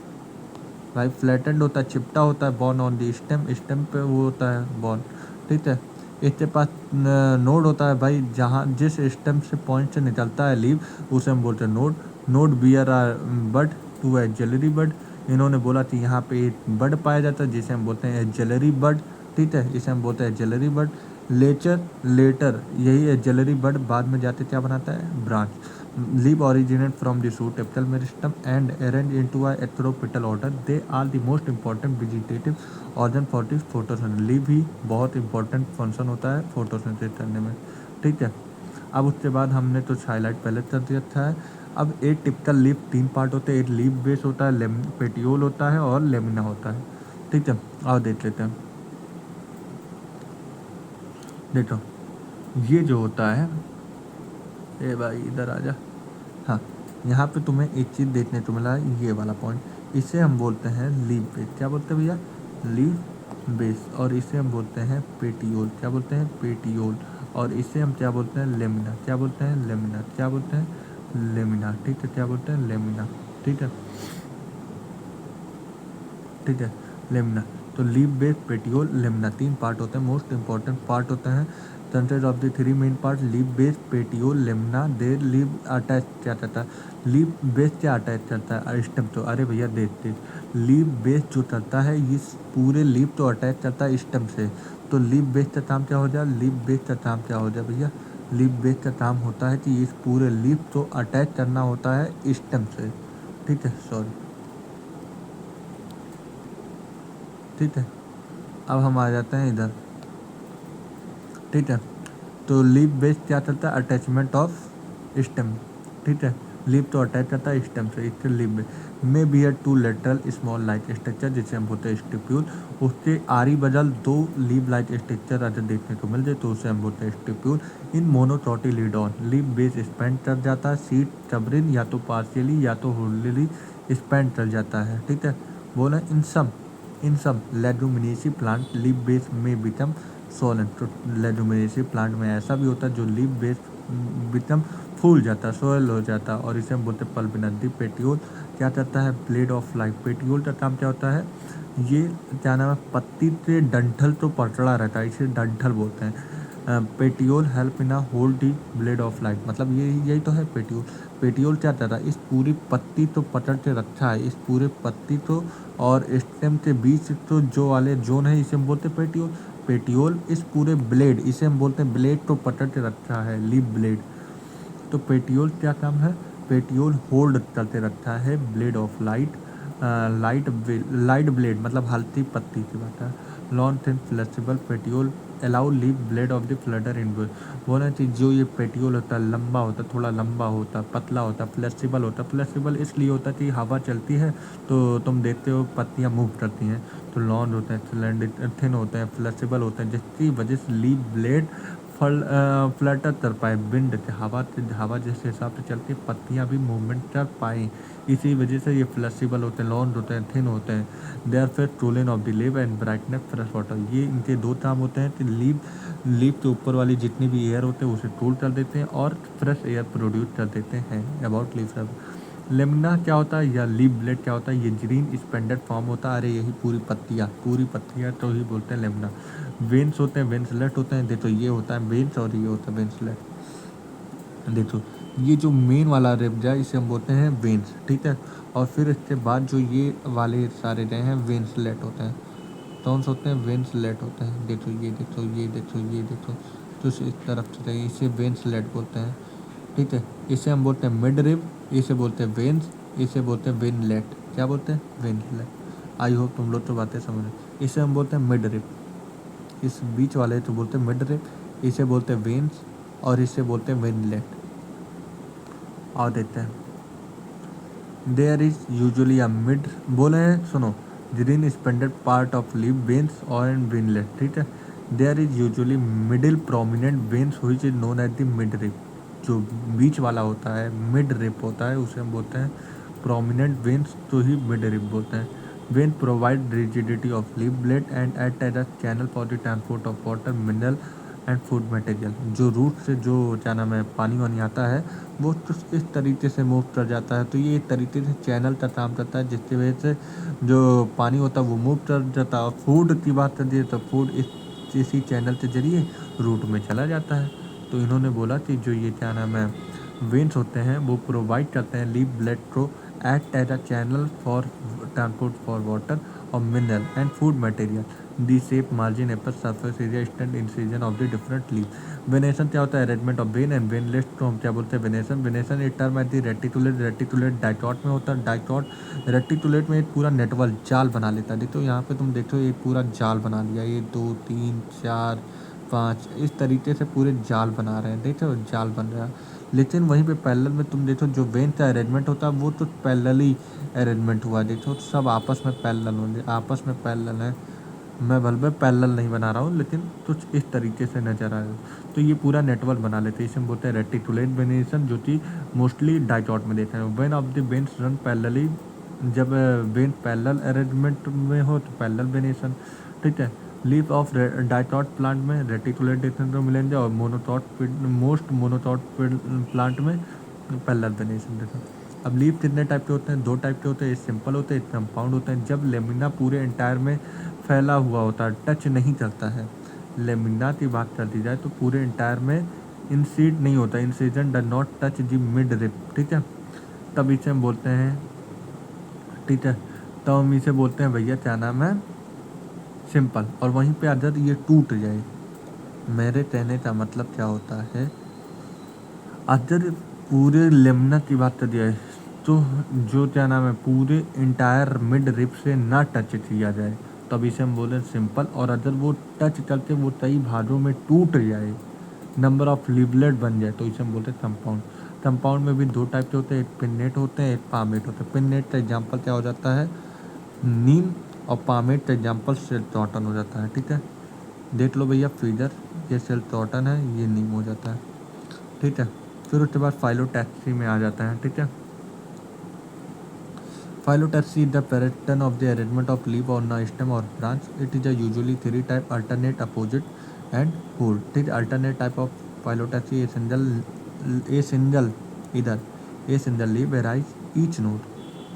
भाई, फ्लैटेंड होता है, चिपटा होता है, born on the stem, stem पे वो होता है बॉर्न, ठीक है। इसके पास नोड होता है भाई, जहाँ जिस स्टेम से पॉइंट से निकलता है लीव उसे हम बोलते हैं node. Node bear are bud to axillary bud. इन्होंने बोला कि यहाँ पे एक बड पाया जाता है जिसे हम बोलते हैं जेलरी बड, ठीक है, इसे हम बोलते हैं जेलरी बड। लेचर, लेटर, यही जेलरी बड बाद में जाते क्या बनाता है? Branch. Leaf originate from the shoot apical meristem and arrange into a heteropetal order. They are the most important vegetative organ for the photosynthesis. Leaf भी बहुत इंपॉर्टेंट फंक्शन होता है फोटोसिंथेसिस करने में, ठीक है। अब उसके बाद हमने तो हाईलाइट पहले कर दिया था। अब एक टिपिकल लीफ 3 पार्ट होते हैं। एक लीफ बेस होता है, पेटियोल होता है और लेमिना होता है, ठीक है। आओ देख लेते हैं। देखो ये जो होता है, ए भाई इधर आ जा। हाँ, यहाँ पे तुम्हें एक चीज़ देखने को मिला, ये वाला पॉइंट, इसे हम बोलते हैं लीफ बेस। क्या बोलते हैं भैया? Leaf base. और इसे हम बोलते हैं पेटियोल। क्या बोलते हैं? पेटियोल। और इसे हम क्या बोलते हैं? लेमिना। क्या बोलते हैं? लेमिना। क्या बोलते हैं? लेमिना, ठीक है। क्या बोलते हैं? लेमिना, ठीक है, ठीक है, लेमिना। तो leaf base, petiole, lamina, 3 part होते हैं, मोस्ट इंपॉर्टेंट पार्ट होते हैं। Concept of the 3 main part, leaf base, petiole, lamina. They leaf attach क्या करता है? लीफ बेस क्या अटैच करता है? स्टेम तो, अरे भैया देखते, लीफ बेस जो करता है इस पूरे लीफ तो अटैच करता है स्टेम से। तो लीफ बेस का काम क्या हो जाए? लीफ बेस का काम क्या हो जाए भैया? लीफ बेस का काम होता है कि इस पूरे लीफ को अटैच करना होता है स्टेम से, ठीक है, सॉरी। ठीक है, अब हम आ जाते हैं इधर। ठीक है, तो लीफ बेस क्या चलता है, अटैचमेंट ऑफ स्टेम। ठीक है, लीफ तो अटैच करता है स्टेम से, इससे लीफ बेस में bear two lateral small like structure जिसे हम बोलते हैं स्टिप्यूल। उसके आरी बगल दो लीफ लाइक स्ट्रक्चर अगर देखने को मिल जाए तो उसे हम बोलते हैं स्टिप्यूल। इन मोनोट्रोटिलिडॉन लीफ बेस स्पेंड कर जाता है, सीड चबरिन या तो पार्शियली या तो होलली स्पेंड कर जाता है। ठीक है, बोला इन सम लेगुमिनेसी प्लांट लीफ बेस में बिकम सोलन। तो लेगुमिनेसी प्लांट में ऐसा भी होता है जो लीफ बेस बिकम फूल जाता है, सोयल हो जाता है, और इसे हम बोलते हैं पल्पिनंदी। पेटियोल क्या करता है, ब्लेड ऑफ लाइफ। पेटियोल का काम क्या होता है, ये क्या नाम है, पत्ती से डंठल तो पकड़ा रहता है, इसे डंठल बोलते हैं। Petiole help in hold the blade of life, मतलब यही तो है पेटियोल। पेटियोल क्या करता है, इस पूरी पत्ती तो पकड़ के रखा है, इस पूरे पत्ती तो और स्टेम के बीच तो जो वाले जोन है इसे हम बोलते हैं पेटियोल। पेटियोल इस पूरे ब्लेड, इसे हम बोलते हैं ब्लेड तो पकड़ के रखा है, लीफ ब्लेड। तो पेटियोल क्या काम है, पेटियोल होल्ड करते रखता है blade of light. Light blade मतलब हल्की पत्ती की बात है। Long thin flexible petiole allow leaf blade of the flutter in बोलना चाहिए। जो ये पेटियोल होता है लंबा होता है, थोड़ा लंबा होता है, पतला होता है, फ्लेक्सिबल होता है। फ्लेक्सिबल इसलिए होता है कि हवा चलती है तो तुम देखते हो पत्तियाँ मूव करती हैं। तो लॉन्ग होते हैं, थिन होते हैं, फ्लेक्सिबल होते हैं, जिसकी वजह से लीव ब्लेड फ्लटर कर पाए। विंड से हवा जिस हिसाब से चलती है पत्तियाँ भी मूवमेंट कर पाए, इसी वजह से ये फ्लेक्सिबल होते हैं, लॉन्ग होते हैं, थिन होते हैं। देयर फिर tooling of the leave and brightness fresh water, ये इनके दो काम होते हैं कि लीव के ऊपर वाली जितनी भी एयर होते हैं उसे टूल कर देते हैं और फ्रेश एयर प्रोड्यूस कर देते हैं। अबाउट लीव लेमिना क्या होता है या लीफ ब्लेड क्या होता है, ये ग्रीन स्पेंडेड फॉर्म होता है। अरे यही पूरी पत्तियाँ तो ही बोलते हैं लेमिना। वेन्स होते हैं, वेंसलेट होते हैं, देखो ये होता है वेन्स और ये होता है वेंसलेट। देखो ये जो मेन वाला रेब्जा इसे हम बोलते हैं वेन्स। ठीक है, और फिर इसके बाद जो ये वाले सारे रहे हैं वेंसलेट होते हैं। कौन से होते हैं, वेंसलेट होते हैं। देखो ये देखो ये देखो ये देखो, तो इस तरफ से रहे इसे वेंसलेट बोलते हैं। ठीक है, इसे हम बोलते हैं मिड रिब, इसे बोलते हैं वेन्स, इसे बोलते हैं वेनलेट। क्या बोलते हैं, वेनलेट। आई होप तुम लोग तो बातें समझ रहे। इसे हम बोलते हैं मिड रिब, इस बीच वाले तो बोलते हैं मिड रिब, इसे बोलते हैं वेन्स और इसे बोलते हैं वेनलेट। और देते हैं there is usually a mid, बोले हैं सुनो, green expanded part of leaf veins और एंड वेनलेट। ठीक है, there is usually middle prominent veins which is known as the midrib. जो बीच वाला होता है मिड रिब होता है, उसे हम बोलते हैं प्रोमिनेंट वेन्स, तो ही मिड रिब बोलते हैं। Vein provide rigidity of leaf blade and act as a channel for the transport of water mineral and food material. जो रूट से जो क्या नाम है पानी वानी आता है वो तो इस तरीके से मूव कर जाता है, तो ये एक तरीके से चैनल का काम करता है, जिसकी वजह से जो पानी होता है वो मूव कर जाता है। फूड की बात कर दी तो फूड इसी चैनल के जरिए रूट में चला जाता है। तो इन्होंने बोला कि जो ये क्या नाम है वेन्स होते हैं वो प्रोवाइड करते हैं लीव ब्लेड को act as a channel for transport for water और mineral and food material. The shape margin एपर surface area stand incision of the different leaf. Venation क्या होता है, arrangement of vein and veinlets को हम क्या बोलते हैं, वेनेशन। वेनेशन एक term at the reticulate dicot में होता है। डाइकॉट रेटिकुलेट में एक पूरा नेटवर्क जाल बना लेता है। देखो यहाँ पे तुम देखो एक पूरा जाल बना लिया, ये 2 3 4 5 इस तरीके से पूरे जाल बना रहे हैं, देखो जाल बन रहा है। लेकिन वहीं पे पैरेलल में तुम देखो जो वेन का अरेंजमेंट होता है वो तो पैरेलल ही अरेंजमेंट हुआ, देखो सब आपस में पैरेलल होंगे, आपस में पैरेलल है। मैं भले पैरेलल नहीं बना रहा हूँ लेकिन कुछ इस तरीके से नज़र आ रहा है। तो ये पूरा नेटवर्क बना लेते हैं, इसे हम बोलते हैं रेटिकुलेट वेनेशन, जो कि मोस्टली डाइकॉट में देखा है। When of the veins run parallelly, जब वेन पैरेलल अरेंजमेंट में हो तो पैरेलल वेनेशन। ठीक है, लीफ ऑफ डाइकॉट प्लांट में रेटिकुलेट देखने को मिलेंगे और मोस्ट मोनोटॉट प्लांट में पैरेलल वेनेशन देखा। अब लीफ कितने टाइप के होते हैं, 2 टाइप के होते हैं, एक सिंपल होते हैं, एक कंपाउंड होते हैं। जब लेमिना पूरे एंटायर में फैला हुआ होता है, टच नहीं करता है, लेमिना की बात कर दी जाए तो पूरे एंटायर में इंसीड नहीं होता, incision does not touch the mid rib. ठीक है, तब इसे हम बोलते हैं, ठीक है, तब हम इसे बोलते हैं भैया क्या नाम है, सिंपल। और वहीं पे अगर ये टूट जाए, मेरे कहने का मतलब क्या होता है, अगर पूरे लेमिना की बात कर जाए तो जो क्या नाम है पूरे इंटायर मिड रिब से ना टच किया जाए तभी से हम बोले सिंपल। और अगर वो टच करके वो कई भागों में टूट जाए, नंबर ऑफ लीवलेट बन जाए, तो इसे हम बोलते हैं कंपाउंड। कंपाउंड में भी दो टाइप के होते हैं, एक पिन्नेट होते हैं, एक पामेट होते हैं। पिन्नेट का एग्जाम्पल क्या हो जाता है, नीम, और पामेट का एग्जाम्पल सेल्टॉटन हो जाता है। ठीक है, देख लो भैया फिगर, ये सेल्टॉटन है, ये नीम हो जाता है। ठीक है, फिर उसके बाद फाइलोटैक्सी में आ जाता है। ठीक है, phyllotaxy is the pattern of the arrangement of leaf और ना स्टेम और branch. It is usually three type, alternate, opposite and whorled. ठीक है, alternate type of phyllotaxy a single इधर a single leaf arise each node,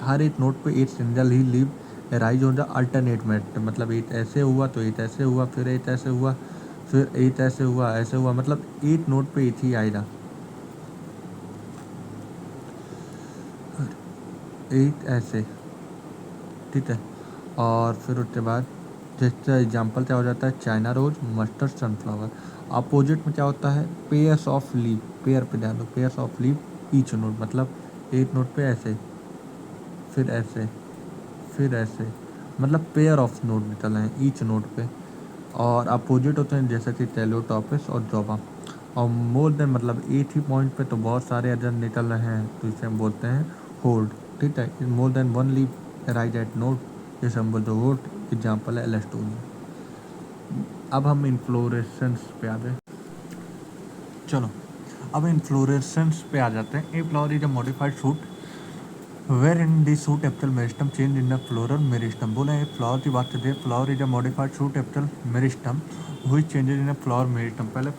हर एक node पे एक सिंगल ही लीव एराइज हो जाए अल्टरनेट में, मतलब एक ऐसे हुआ तो एक ऐसे हुआ, फिर एक ऐसे हुआ, फिर एक ऐसे हुआ, ऐसे हुआ, मतलब एक नोट पे एक ही आएगा, एक ऐसे। ठीक है, और फिर उसके बाद जैसे एग्जाम्पल क्या हो जाता है, China rose, mustard, sunflower. Opposite में क्या होता है, पेयर्स ऑफ लीव, पेयर पे ध्यान दो, pairs of leave each note, मतलब एक नोट पे ऐसे, फिर ऐसे, फिर ऐसे, मतलब पेयर ऑफ नोट निकल रहे हैं ईच नोट पे। और अपोजिट होते हैं जैसे कि टेलोटॉपस और जोबा। और मोर देन मतलब एक ही पॉइंट पे तो बहुत सारे अदर निकल रहे हैं, तो इसे हम बोलते हैं होल्ड। ठीक है, more than one leaf right at node, जैसे हम बोलते हैं होल्ड। एग्जाम्पल है एलेस्टोनिया। अब हम इन्फ्लोरेसेंस पे आ गए। चलो, अब इन्फ्लोरेसेंस पे आ जाते हैं। A flower is a modified shoot wherein the shoot apical meristem change in the floral meristem. बोले एक फ्लावर की बात करते हैं, flower is a modified shoot apical meristem हुई changes in a flower meristem. पहले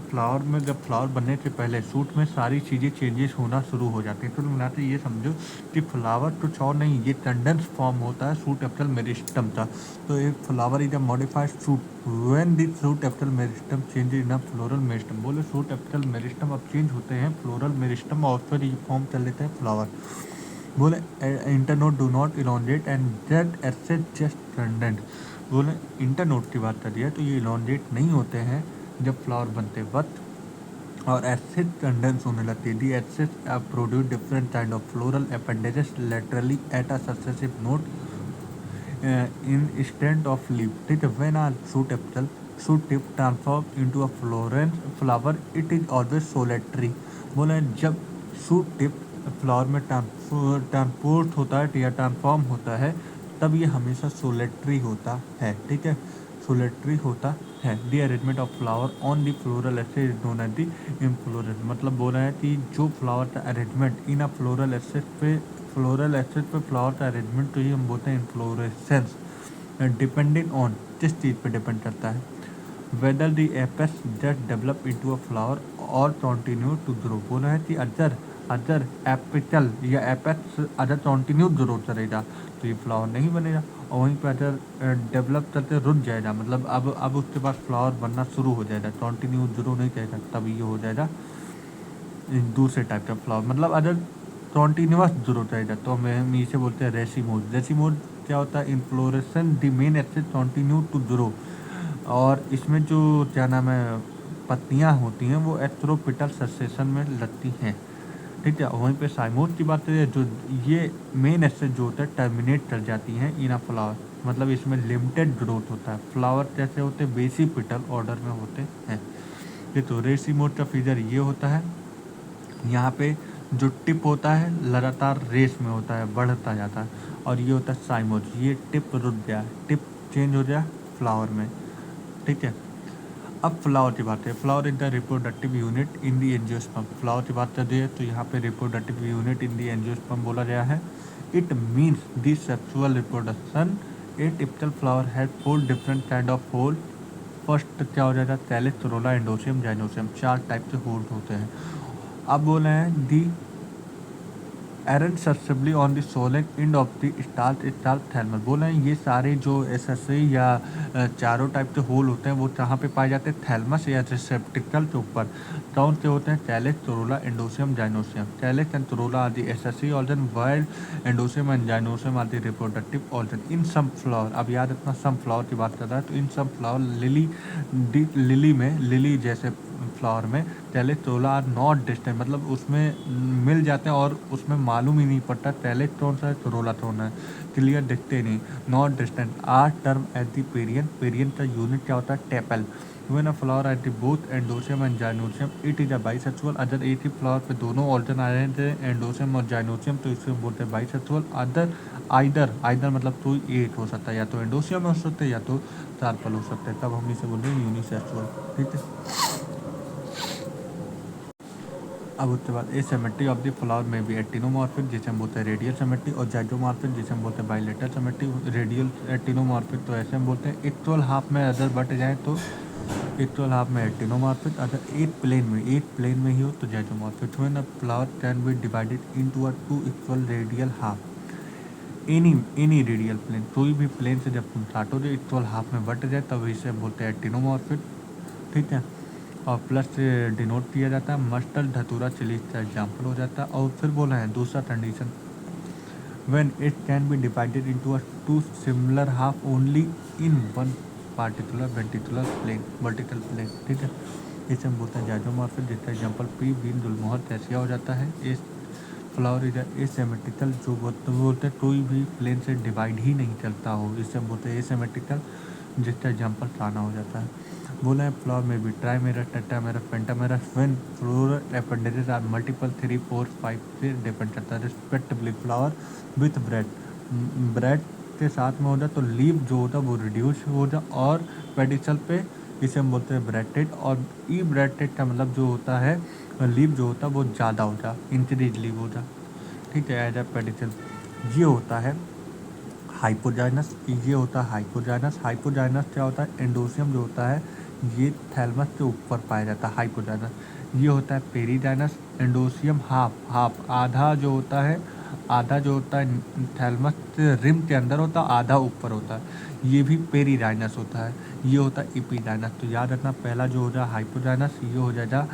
फ्लावर में जब फ्लावर बनने से पहले शूट में सारी चीज़ें चेंजेस होना शुरू हो जाती हैं। तो मिलाते ये समझो कि फ्लावर कुछ और नहीं, ये कंडेंस फॉर्म होता है शूट एपिकल मेरिस्टम का। तो एक flower is a modified shoot when the shoot apical meristem change in a floral meristem. बोले शूट एपिकल मेरिस्टम अब चेंज होते हैं फ्लोरल मेरिस्टम, और फिर ये फॉर्म कर लेते हैं फ्लावर। बोले internode do not elongate and that एसेट जस्ट कंडेंट। बोले इंटरनोड की बात करिए तो ये इलॉन्गेट नहीं होते हैं जब फ्लावर बनते वक्त, और एसिड कंडेंस होने लगती है। दी एसिड produce different kind of floral appendages laterally at a successive node instead of leaf. ठीक है, when are shoot apical shoot tip transform into a flower it is always solitary. बोले जब shoot tip flower में transport होता है या transform होता है, तब ये हमेशा सोलेटरी होता है। ठीक है, सोलेटरी होता है। The arrangement of flower on the floral एसेट is known as the inflorescence. मतलब बोल रहे हैं कि जो फ्लावर का अरेंजमेंट इन अ फ्लोरल एसेट पे फ्लावर का अरेंजमेंट, तो ये हम बोलते हैं इन्फ्लोरेसेंस। डिपेंडिंग ऑन किस चीज़ पे डिपेंड करता है, weather the apex just develop into a flower और कंटिन्यू टू ग्रो। बोला है कि अदर अदर एपिकल या एपेक्स अदर कंटिन्यू ग्रो करेगा तो ये फ्लावर नहीं बनेगा, और वहीं पर अगर डेवलप करते रुक जाएगा, मतलब अब उसके बाद फ्लावर बनना शुरू हो जाएगा, कंटिन्यू ग्रो नहीं करेगा, तब ये हो जाएगा दूसरे टाइप का फ्लावर। मतलब अगर कॉन्टीन्यूस ग्रोथ रहेगा तो हम इसे बोलते हैं रेसिमोड। रेसिमोड क्या होता है, inflorescence the main axis continue to grow, और इसमें जो क्या नाम है पत्तियां होती हैं वो एथ्रोपिटल सक्सेशन में लगती हैं। ठीक है, वहीं पे साइमोड की बात करें, जो ये मेन एक्सिस जो होता है टर्मिनेट कर जाती हैं इन अ फ्लावर, मतलब इसमें लिमिटेड ग्रोथ होता है। फ्लावर कैसे होते हैं, बेसिपिटल ऑर्डर में होते हैं। ये तो रेसिमोड का फीचर ये होता है, यहाँ पे जो टिप होता है लगातार रेस में होता है, बढ़ता जाता है, और ये होता है साइमोज, ये टिप रुक गया, टिप चेंज हो गया फ्लावर में। ठीक है, अब फ्लावर की बात है, flower is the reproductive unit in the angiosperm. Flower की बात करते हैं तो यहाँ पे reproductive unit in the angiosperm बोला गया है। It means the sexual reproduction. A typical flower has 4 different kind of whorl. First क्या हो जाएगा, कैलिक्स, रोला, एंडोसियम, जाइनोसियम, 4 टाइप के होल होते हैं। अब बोले हैं they're borne successively on the swollen end of the stalk thalamus. बोले हैं ये सारे जो एसएससी या चारों टाइप के होल होते हैं वो कहाँ पे पाए जाते हैं, थैलमस या रिसेप्टिकल के ऊपर। कौन से होते हैं, calyx, corolla, androecium, gynoecium. Calyx and corolla are the एसएससी organ, while androecium and gynoecium are the reproductive organ in some flower. अब याद रखना सम फ्लावर की बात कर रहा है, तो इन सम फ्लावर लिली में, लिली जैसे फ्लावर में टेलेस्ट्रोला आर नॉट डिस्टेंट, मतलब उसमें मिल जाते हैं और उसमें मालूम ही नहीं पड़ता टेलेस्ट्रोन है तो रोलाट्रोन है, क्लियर दिखते नहीं। Not distant are term at the perianth, perianth का यूनिट क्या होता है tepal. When a flower at the both androecium and gynoecium it is a bisexual, अगर एक ही फ्लावर पे दोनों ऑर्गन आ रहे थे एंडोसियम और जाइनोसियम तो इसको बोलते हैं बाइसेक्सुअल। अदर आइदर आइदर मतलब तो एक हो सकता है, या तो एंडोसियम हो सकते हैं या तो कार्पल हो सकते हैं, तब हम इसे बोलते हैं यूनिसेक्सुअल। ठीक है, अब उसके बाद एसिमेट्री ऑफ द फ्लावर में भी एक्टिनोमॉर्फिक जिसे हम बोलते हैं रेडियल सिमेट्री, और जाइगोमॉर्फिक जिसे हम बोलते हैं बाइलेटरल सिमेट्री। रेडियल एक्टिनोमॉर्फिक तो ऐसे हम बोलते हैं इक्वल हाफ में अदर बट जाए तो इक्वल हाफ में एक्टिनोमॉर्फिक, अगर एक प्लेन में ही हो तो zygomorphic. When a flower can be divided into a two equal radial half any radial plane, कोई भी प्लेन से जब तुम काटो जो इक्वल हाफ में बट जाए तब इसे हम बोलते हैं एक्टिनोमॉर्फिक। ठीक है, और प्लस से डिनोट किया जाता है। मस्टर्ड धतूरा चिलीज का एग्जाम्पल हो जाता है। और फिर बोला है दूसरा condition, when it can be divided into a two similar half only in one particular vertical plane. ठीक है, इसे हम बोलते हैं जाइगोमॉर्फिक, जिसका example pea bean gulmohar cassia हो जाता है। इस फ्लावर इज एसिमेट्रिकल, जो बोलते हैं कोई भी प्लेन से डिवाइड ही नहीं चलता हो, इससे हम बोलते हैं एसिमेट्रिकल, जिसका एग्जाम्पल काना हो जाता है। बोला है फ्लावर में भी trimerous, tetramerous, pentamerous, when floral appendages are multiple 3, 4, 5 से डिपेंड करता है रिस्पेक्टिवली। फ्लावर विथ ब्रेड के साथ में हो जाए तो लीव जो होता है वो रिड्यूस हो जाए, और पेडिसल पे इसे हम बोलते हैं ब्रेटेड, और ई ब्रेटेड का मतलब जो होता है लीव जो होता है वो ज़्यादा हो जाए, इंक्रीज लीव हो जाए। ठीक है, एज ए पेडिसल। ये होता है हाइपोजाइनस, ये होता है हाइपोजाइनस। हाइपोजाइनस क्या होता है, एंडोसियम जो होता है ये थैलमस के ऊपर पाया जाता है हाइपोजाइनस। ये होता है पेरीजाइनस, एंडोसियम हाफ आधा जो होता है, आधा जो होता है थैलमस के रिम के अंदर होता है, आधा ऊपर होता है, ये भी पेरीजाइनस होता है। ये होता है एपिजाइनस। तो याद रखना पहला जो हो जाए हाइपोजाइनस, ये हो जाएगा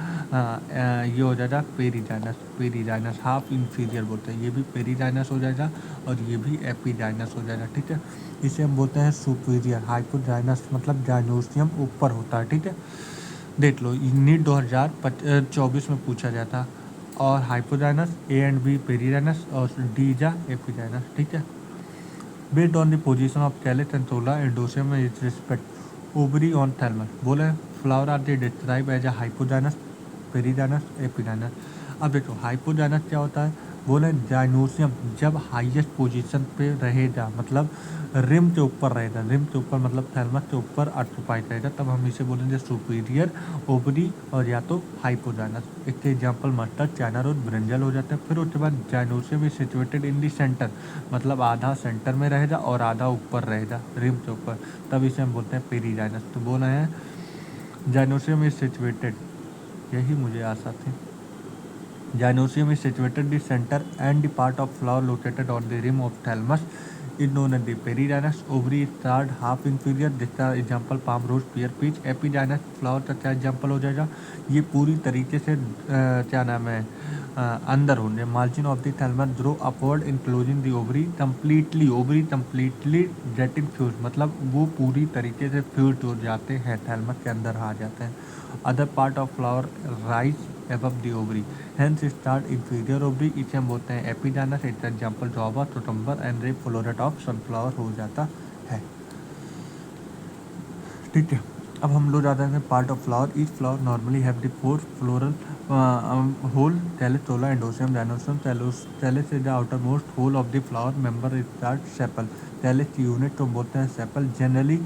ये हो जाएगा पेरीजाइनस हाफ इंफीरियर बोलते हैं, ये भी पेरीजाइनस हो जाएगा और ये भी एपिजाइनस हो जाएगा। ठीक है, इसे हम बोलते हैं सुपीरियर हाइपोजाइनस, मतलब जाइनोसियम ऊपर होता है। ठीक है, देख लो नीट 2024 में पूछा गया था। और हाइपोजाइनस ए एंड बी पेरीजाइनस और डी जा एपिजाइनस। ठीक है, based on the position of calyx and corolla androecium is respect ovary on thalamus. बोले flower are they describe as a hypogynous, perigynous, epigynous. अब देखो हाइपोजाइनस क्या होता है, बोले जाइनोसियम जब हाईएस्ट पोजीशन पे रहेगा, मतलब रिम के ऊपर रहेगा, रिम के ऊपर मतलब थैलमस के ऊपर ऑक्यूपाइड रहेगा, तब हम इसे बोलेंगे सुपीरियर ओवरी और या तो हाइपोजाइनस। एक example mustard, China rose, brinjal हो जाता है। फिर उसके बाद gynoecium is situated in the centre, मतलब आधा सेंटर में रहेगा और आधा ऊपर रहेगा रिम के ऊपर, तब इसे हम बोलते हैं पेरीजाइनस। तो बोला है जाइनोसियम इज सिचुएटेड, यही मुझे आशा थी। Gynosium is situated the center and the part of flower located on the rim of thalamus is known as the perigynous. Ovary is third half inferior, जिसका एग्जाम्पल पाम रोज, पियर पीच। एपिजाइनस फ्लावर का क्या example हो जाएगा, ये पूरी तरीके से क्या नाम है अंदर होंगे। Margin of the thalamus grow upward enclosing the ovary completely, ovary completely getting fuse, मतलब वो पूरी तरीके से फ्यूज हो जाते हैं, थैलमस के अंदर आ जाते हैं। Other part of flower rise above the ovary, hence start inferior ovary, इसे हम बोलते हैं एपिजाइनस। इट्स एग्जाम्पल जॉबा, टोटम्बर and ray floret of sunflower हो जाता है। ठीक है, अब हम लोग जाते हैं part of flower. Each flower normally have the 4 floral whorl, calyx, corolla, androecium, gynoecium. Calyx is the outer most whorl of the flower, member is start sepal. Calyx की यूनिट को बोलते हैं सेपल। जनरली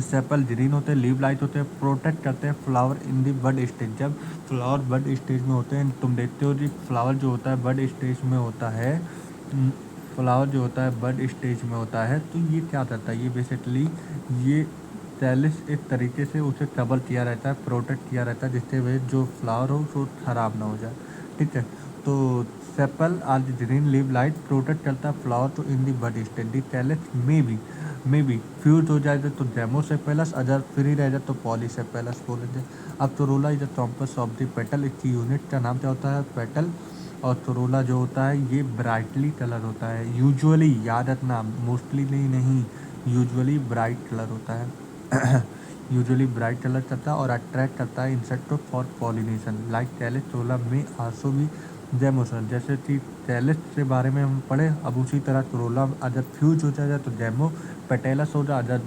सेपल ग्रीन होते हैं, leave light होते हैं, protect करते हैं flower in the bud stage. जब फ्लावर बड स्टेज में होते हैं, तुम देखते हो जी फ्लावर जो होता है बड स्टेज में होता है, फ्लावर जो होता है बड स्टेज में होता है, तो ये क्या करता है, ये बेसिकली ये थैलेस एक तरीके से उसे कवर किया रहता है, प्रोटेक्ट किया रहता है, जिससे वे जो फ्लावर हो वो ख़राब ना हो जाए। ठीक है, तो sepal are the green leaf like protect करता है फ्लावर तो in the bud stage. The calyx may be fuse हो जाए तो डेमोसेपेलस, अगर फ्री रह जाए तो पॉलीसेपेलस बोलेंगे। अब corolla is the trumps of the petal, इसकी यूनिट का नाम क्या होता है पेटल। और टोरोला जो होता है ये ब्राइटली कलर होता है, यूजुअली याद रखना, मोस्टली नहीं, यूजुअली ब्राइट कलर होता है। यूजुअली ब्राइट कलर करता है और अट्रैक्ट करता है insect for pollination. Like calyx corolla में आंसू भी जेमोसन, जैसे कि कैलिस के बारे में हम पढ़े, अब उसी तरह टोला अगर फ्यूज हो जाए तो जेमो पेटेलस हो जाए, अगर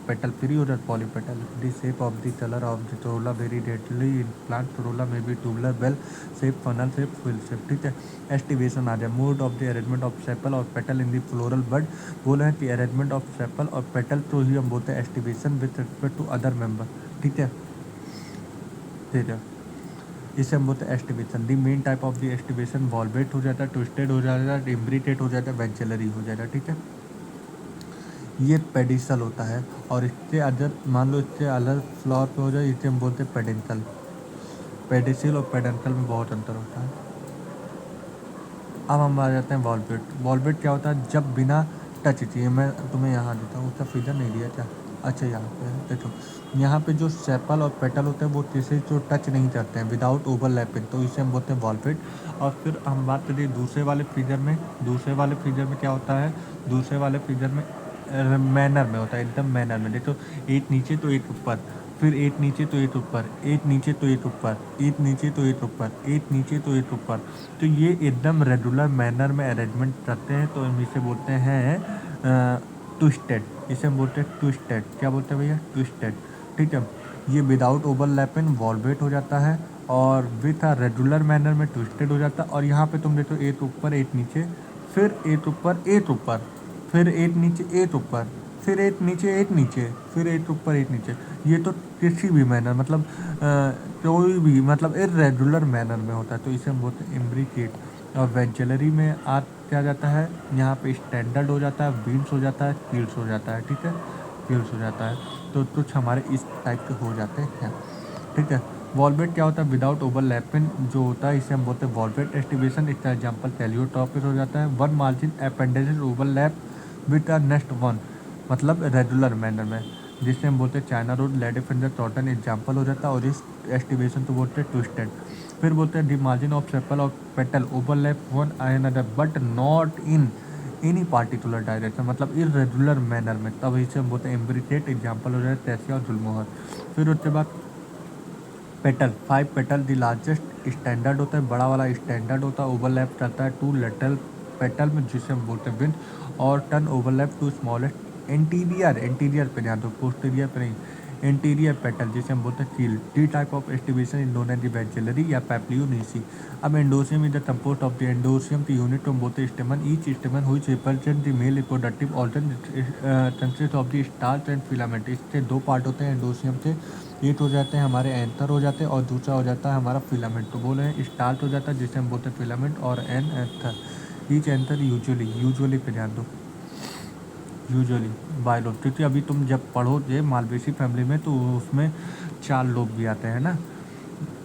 पेटल फ्री हो जाए polypetal. The shape of the colour of the corolla very deadly in plant corolla में भी tubular bell shape, funnel shape, full shape. ठीक है। एस्टिवेशन आ जाए, mode of the arrangement of sepal और petal in the floral bud. बोले हैं कि अरेंजमेंट ऑफ सेपल और पेटल तो ही हम बोलते हैं aestivation with respect to other member. ठीक है। ठीक है, इसे हम बोलते हैं aestivation. The main type of the aestivation valvate हो जाता है, ट्विस्टेड हो जाता है, इम्ब्रिटेट हो जाता है, वेंचुलरी हो जाता है। ठीक है। ये पेडिसल होता है और इससे अदर मान लो इससे अलग फ्लोर पे हो जाए, इसे हम बोलते हैं पेडेंकल। पेडिसल और पेडेंकल में बहुत अंतर होता है। अब हम आ जाते हैं वॉल्वेट। वॉल्वेट क्या होता है? जब बिना टच चाहिए, मैं तुम्हें यहाँ देता हूँ, उसका फिगर नहीं दिया क्या? अच्छा यहाँ पे है, देखो यहाँ पे जो सेपल और पेटल होते हैं वो किसी जो टच नहीं करते हैं विदाउट ओवरलैपिंग, तो इसे हम बोलते हैं वॉल्वेट। और फिर हम बात करें दूसरे वाले फिगर में। दूसरे वाले फिगर में क्या होता है? दूसरे वाले फिगर में मैनर में होता है, एकदम मैनर में। देखो एक नीचे तो एक ऊपर, फिर एक नीचे तो एक ऊपर, एक नीचे तो एक ऊपर, एक नीचे तो एक ऊपर, एक नीचे तो एक ऊपर। तो ये एकदम रेगुलर मैनर में अरेंजमेंट करते हैं, तो हम इसे बोलते हैं ट्विस्टेड। इसे हम बोलते हैं ट्विस्टेड। क्या बोलते हैं भैया? ट्विस्टेड। ठीक है। ये विदाउट ओवरलैपिंग वॉल्वेट हो जाता है और विथ अ रेगुलर मैनर में ट्विस्टेड हो जाता है। और यहाँ पे तुम देखो एक ऊपर एक नीचे, फिर एक ऊपर एक ऊपर, फिर एक नीचे एक ऊपर, फिर एक नीचे एक नीचे, फिर एक ऊपर एक नीचे। ये तो किसी भी मैनर मतलब कोई भी मतलब इरेगुलर मैनर में होता है, तो इसे हम बोलते हैं इम्ब्रिकेट। और वेंचुलरी में आ क्या जाता है? यहाँ पे स्टैंडर्ड हो जाता है, बीन्स हो जाता है, कील्स हो जाता है। ठीक है। कील्स हो जाता है, तो कुछ हमारे इस टाइप के हो जाते हैं। ठीक है। वॉल्वेट क्या होता है? विदाउट ओवरलैपिंग जो होता है इसे हम बोलते हैं वॉल्वेट एस्टिवेशन। इसका एग्जाम्पल कैलियोट्रॉपिस हो जाता है। One margin appendages overlap with the next one, मतलब रेगुलर मैनर में, जिसे हम बोलते हैं चाइना रोड, लेडिफिंगर टॉटन एग्जाम्पल हो जाता है। और इस एस्टिवेशन तो बोलते हैं ट्विस्टेड। फिर बोलते हैं दी मार्जिन ऑफ सेपल और petal overlap one another but not in any particular direction, मतलब इरेगुलर मैनर में, तब इसे हम बोलते हैं इम्ब्रिकेट। एग्जाम्पल हो जाता है टेसिया और जुलमोहर। फिर उसके बाद petal, 5 petal the largest standard होता है, बड़ा वाला स्टैंडर्ड होता है, ओवरलैप करता है 2 लेटरल पेटल में, जिसे हम बोलते हैं विंड। और turn overlap to smallest interior पे ध्यान दो, पोस्टीरियर पे नहीं, इंटीरियर पेटल जिसे हम बोलते हैं keel. The type of aestivation in known as vexillary या पैप्लियोनेसी। अब androecium is the compost of the androecium की यूनिट हम बोलते हैं स्टेमन। ईच स्टेमन हुई represent the male reproductive organ consist of the starch and filament. इसके दो part होते हैं एंडोसियम के, एक हो जाते हैं हमारे एंथर हो जाते हैं और दूसरा हो जाता है हमारा फिलामेंट। तो बोले हैं स्टार्च हो जाता है जिसे हम बोलते हैं फिलामेंट, और एंथर। ईच एंथर यूजुअली पे ध्यान दो, यूजुअली बायलोब, क्योंकि अभी तुम जब पढ़ोगे मालवेसी फैमिली में तो उसमें 4 लोब भी आते हैं ना,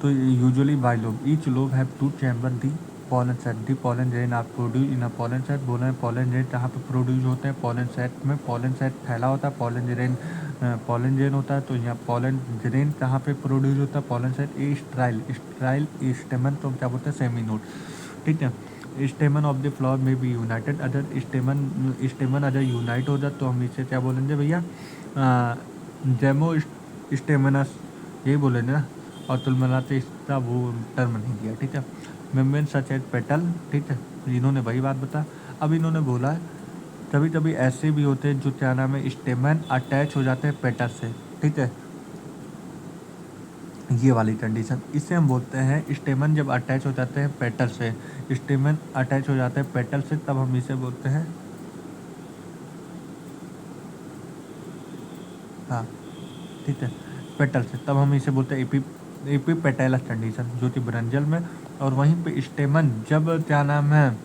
तो usually bilobed. Each lobe have 2 chamber the pollen sac. The pollen grain are produce in a pollen sac. बोले हैं पॉलन ग्रेन जहाँ पे प्रोड्यूस होते हैं पॉलन सेट में, पॉलन सेट फैला होता है, पॉलन ग्रेन होता है। तो यहाँ पॉलन ग्रेन कहाँ पे प्रोड्यूस होता है? Pollen set. ए स्ट्राइल स्टेमन तो क्या बोलते हैं? Semi node. ठीक है। स्टेमन ऑफ द फ्लावर में बी यूनाइटेड। अगर स्टेमन अगर यूनाइट हो जाए तो हम इसे क्या बोलेंगे भैया? जेमो स्टेमनस, यही बोलेंगे ना। और तुल मिलाते इसका वो टर्म नहीं दिया। ठीक है। Membrane such as petal. ठीक है। इन्होंने वही बात बता। अब इन्होंने बोला है कभी कभी ऐसे भी होते हैं जो क्या नाम है, स्टेमन अटैच हो जाते हैं पेटल से। ठीक है। ये वाली कंडीशन, इसे हम बोलते हैं स्टेमन जब अटैच हो जाते हैं पेटल से, स्टेमन अटैच हो जाते हैं पेटल से, तब हम इसे बोलते हैं, हाँ ठीक है, पेटल से, तब हम इसे बोलते हैं एपीपेटाइलस कंडीशन, जो कि ब्रंजल में। और वहीं पे स्टेमन जब क्या नाम है,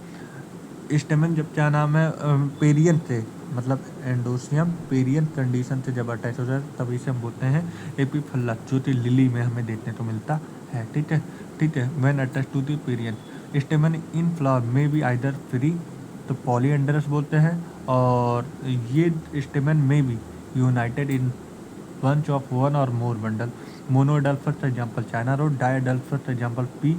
स्टेमन जब क्या नाम है पेरियन से, मतलब एंडोसियम पेरियन कंडीशन से जब अटैच हो जाए तब इसे हम बोलते हैं एपीफल्ला, जो कि लिली में हमें देखने को मिलता है। ठीक है। ठीक है। When attach to the perianth stamen in flower में बी आइदर फ्री, तो पॉलीएंडरस बोलते हैं। और ये स्टेमन में be united in bunch of one or more bundle. Monoadelphus example China road, diadelphus example P,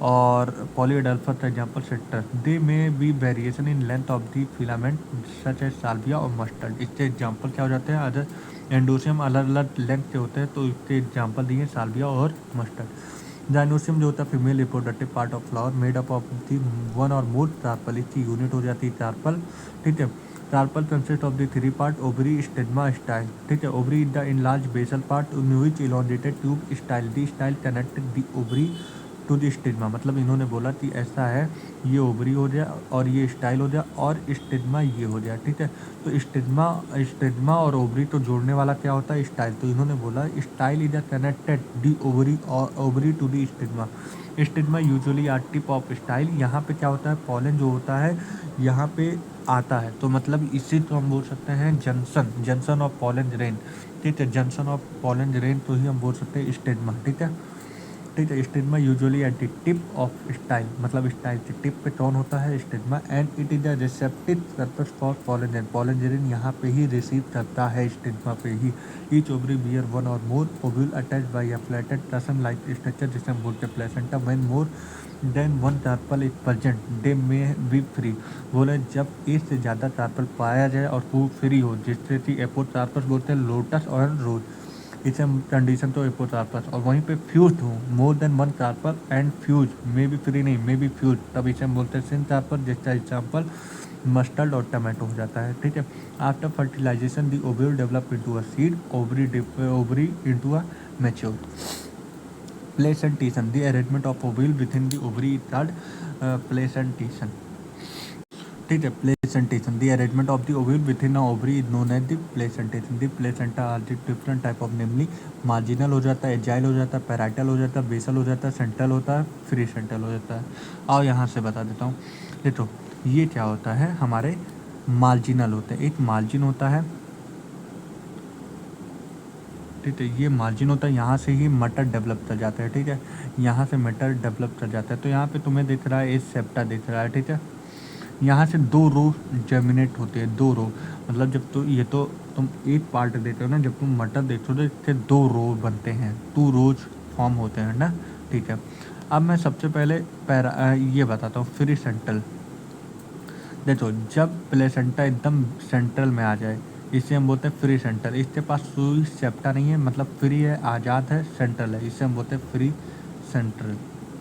और polyadelphus example sector. They may be variation in length of the filament such as salvia और mustard. इसके example क्या हो जाते हैं? Other एंडोसियम अलग अलग length के होते हैं, तो इसके एग्जाम्पल दिए साल्विया और मस्टर्ड। जाइनोसियम जो होता है female reproductive part of flower made up of the one or more carpel, इसकी यूनिट हो जाती है कार्पल। ठीक है, carpel consist of the three part ovary stigma style. ठीक है, ovary is the enlarge basal part in which elongated tube style, the style connected the ovary to the stigma. मतलब इन्होंने बोला कि ऐसा है, ये ओवरी हो गया और ये स्टाइल हो गया और स्टिग्मा ये हो गया। ठीक है, तो स्टिग्मा और ओवरी तो जोड़ने वाला क्या होता है, स्टाइल। तो इन्होंने बोला style is connected the ovary और ovary to the stigma. Stigma usually are tip of style. यहाँ पे क्या होता है, पॉलन जो होता है यहाँ पे आता है, तो मतलब इसी को हम बोल सकते हैं जंक्शन ऑफ पॉलन रेन। ठीक है, जंक्शन ऑफ पॉलन रेन तो ही हम बोल सकते हैं स्टिग्मा। ठीक है, ठीक है, stigma usually at the tip of style, मतलब स्टाइल के टिप पे टर्न होता है stigma, and it is a receptive surface for pollen. Pollen यहाँ पे ही रिसीव करता है, स्टिग्मा पे ही। Each ovary bear one or more ovule attached by a flattened placenta like structure, जिसे हम बोलते हैं placenta. When more than one carpel is present they may be free. बोले जब एक से ज़्यादा कार्पल पाया जाए और वो फ्री हो, जिससे कि एपोकार्पस बोलते हैं लोटस और रोज, इसे कंडीशन तो एपोकार्पस, और वहीं पे फ्यूज हो मोर than one carpal and fuse may be free नहीं मे बी फ्यूज, तब इसे हम बोलते हैं सिनकार्पस, जिसका एग्जाम्पल मस्टर्ड और टमाटो हो जाता है। ठीक है, after fertilisation the ovule develop into a seed, ovary into a mature placentation. The arrangement of ovule within the ovary is called placentation. ठीक है, placentation the arrangement of the ovule within a ovary is known as the placentation. The placenta are the different type of, namely marginal हो जाता है, agile हो जाता है, parietal हो जाता है, बेसल हो जाता है, सेंट्रल होता है, फ्री सेंट्रल हो जाता है। और यहाँ से बता देता हूँ, देखो ये क्या होता है, हमारे मार्जिनल होते हैं। एक मार्जिन होता है, ठीक है, ये मार्जिन होता है, यहाँ से ही मटर डेवलप कर जाता है। ठीक है, यहाँ से मटर डेवलप कर जाता है। तो यहाँ पे तुम्हें दिख रहा है एक सेप्टा दिख रहा है। ठीक है, यहाँ से दो रो जर्मिनेट होते हैं, दो रो, मतलब जब तो ये तो तुम एक पार्ट देते हो ना, जब तुम मटर देते हो तो इससे दो रो बनते हैं, टू रोज फॉर्म होते हैं ना। ठीक है, अब मैं सबसे पहले ये बताता हूँ फ्री सेंट्रल। देखो जब प्लेसेंटा एकदम सेंट्रल में आ जाए, इसे हम बोलते हैं फ्री सेंट्रल। इसके पास सुई सेप्टा नहीं है, मतलब फ्री है, आज़ाद है, सेंट्रल है, इसे हम बोलते हैं फ्री सेंट्रल।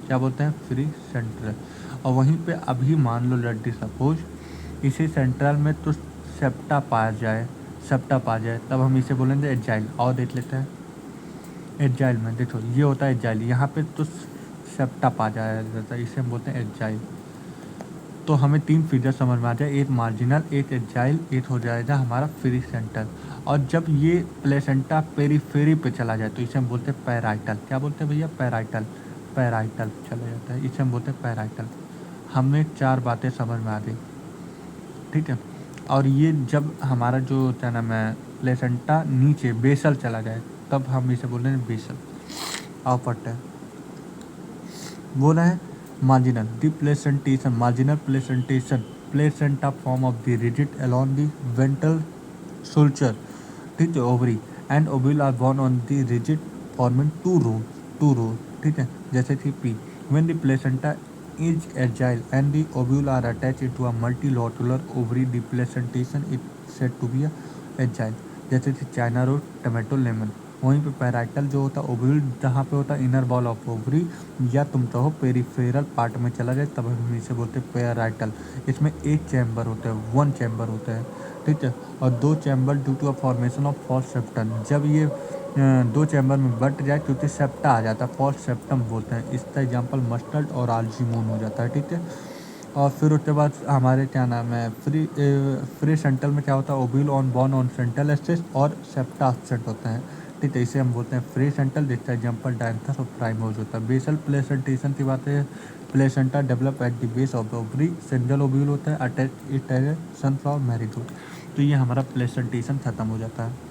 क्या बोलते हैं, फ्री सेंट्रल। और वहीं पे अभी मान लो लड्डी सपोज इसी सेंट्रल में तो सेप्टा पा जाए, तब हम इसे बोलेंगे एजाइल। और देख लेते हैं एजाइल में, देखो ये होता है एजाइल, यहाँ पे तो सेप्टा पा जाएगा, इसे हम बोलते हैं एजाइल। तो हमें तीन फीचर समझ में आ जाए, एक मार्जिनल, एक एजाइल, एक हो जाएगा हमारा फ्री सेंट्रल। और जब ये प्लेसेंटा पेरीफेरी पे चला जाए तो इसे हम बोलते हैं पैराइटल। क्या बोलते हैं भैया, पैराइटल, पैराइटल चला जाता है, इसे हम बोलते हैं पैराइटल। हमें चार बातें समझ में आ गई। ठीक है, और ये जब हमारा जो क्या नाम है प्लेसेंटा नीचे बेसल चला जाए, तब हम इसे बोल रहे हैं बेसल। आओ पढ़ते हैं, बोला है marginal, the placentation, marginal placentation, placenta form of the rigid along the ventral suture, ठीक है, ovary and ovule are born on the rigid forming two rows, ठीक है, जैसे कि P। When the placenta is agile and the ovule are attached into a multilocular ovary, the placentation is said to be agile, जैसे कि China road, tomato, lemon. वहीं पे parietal जो होता है ओव्यूल जहाँ पे होता है इनर बॉल ऑफ ओवरी, या तुम कहो पेरिफेरल पार्ट में चला जाए, तब हम इसे बोलते हैं पैराइटल। इसमें एक चैम्बर होता है, वन चैम्बर होता है। ठीक है, और दो chamber due to a formation of false septum. जब ये दो चैम्बर में बट जाए क्योंकि सेप्टा आ जाता है, फॉल्स सेप्टम बोलते हैं। इसका एग्जाम्पल मस्टर्ड और आल्जीमोन हो जाता है। ठीक है, और फिर उसके बाद हमारे क्या नाम है फ्री सेंट्रल में क्या होता है, ovule on borne on central axis और सेप्टा एब्सेंट होते हैं। ठीक है, इसे हम बोलते हैं फ्री सेंट्रल, जिसका एग्जाम्पल डायंथस और प्राइमोज होता है। बेसल प्लेसेंटेशन की बात है, placenta develop at the base of the ovary, central ovule होता है, attach it as sunflower marigold. तो ये हमारा प्लेसेंटेशन खत्म हो जाता है।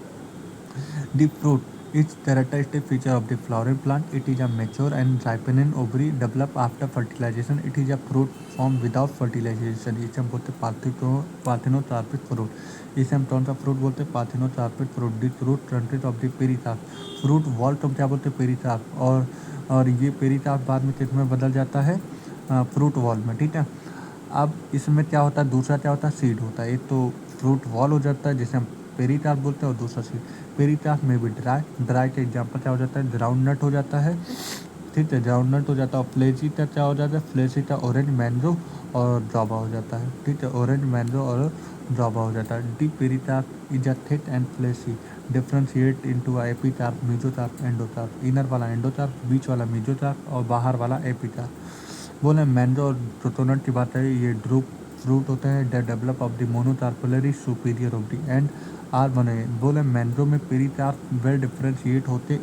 The fruit is characteristic feature of the flowering plant. It is a mature and ripening ovary develop after fertilization. It is a fruit formed without fertilization. इसे हम बोलते हैं पार्थिनोकार्पिक फ्रूट। इसे हम कौन सा फ्रूट बोलते हैं, parthenocarpic fruit. The fruit content of the pericarp, fruit wall तो क्या बोलते हैं, पेरिकार्प। और ये पेरिकार्प बाद में किस में बदल जाता है, फ्रूट वॉल में। ठीक है, अब इसमें क्या होता है, दूसरा क्या होता है, सीड होता है। एक तो फ्रूट वॉल हो जाता है जिसे हम पेरिटार्प बोलते हैं, और दूसरा सीड। पेरिटार्प में भी ड्राई का एग्जाम्पल क्या हो जाता है, ग्राउंड नट हो जाता है, ठीक है, ग्राउंड नट हो जाता है। और फ्लेसिटा क्या हो जाता है, फ्लेसिटा ऑरेंज मैंग्रो और ड्रॉबा हो जाता है, ठीक है, ऑरेंज मैंग्रो और ड्रॉबा हो जाता है। The pericarp is a thick and fleshy, differentiate into epicarp, mesocarp, endocarp. Inner वाला एंडोटार्प, बीच वाला मेसोटार्प और बाहर वाला एपिटार्प। बोले मैंग्रो और प्रोटोनट की बात है, ये ड्रूप फ्रूट होते हैं that develop of the monocarpellary superior of the and are बने। बोले मैंग्रो में पेरिटार्प वेल डिफ्रेंशिएट होते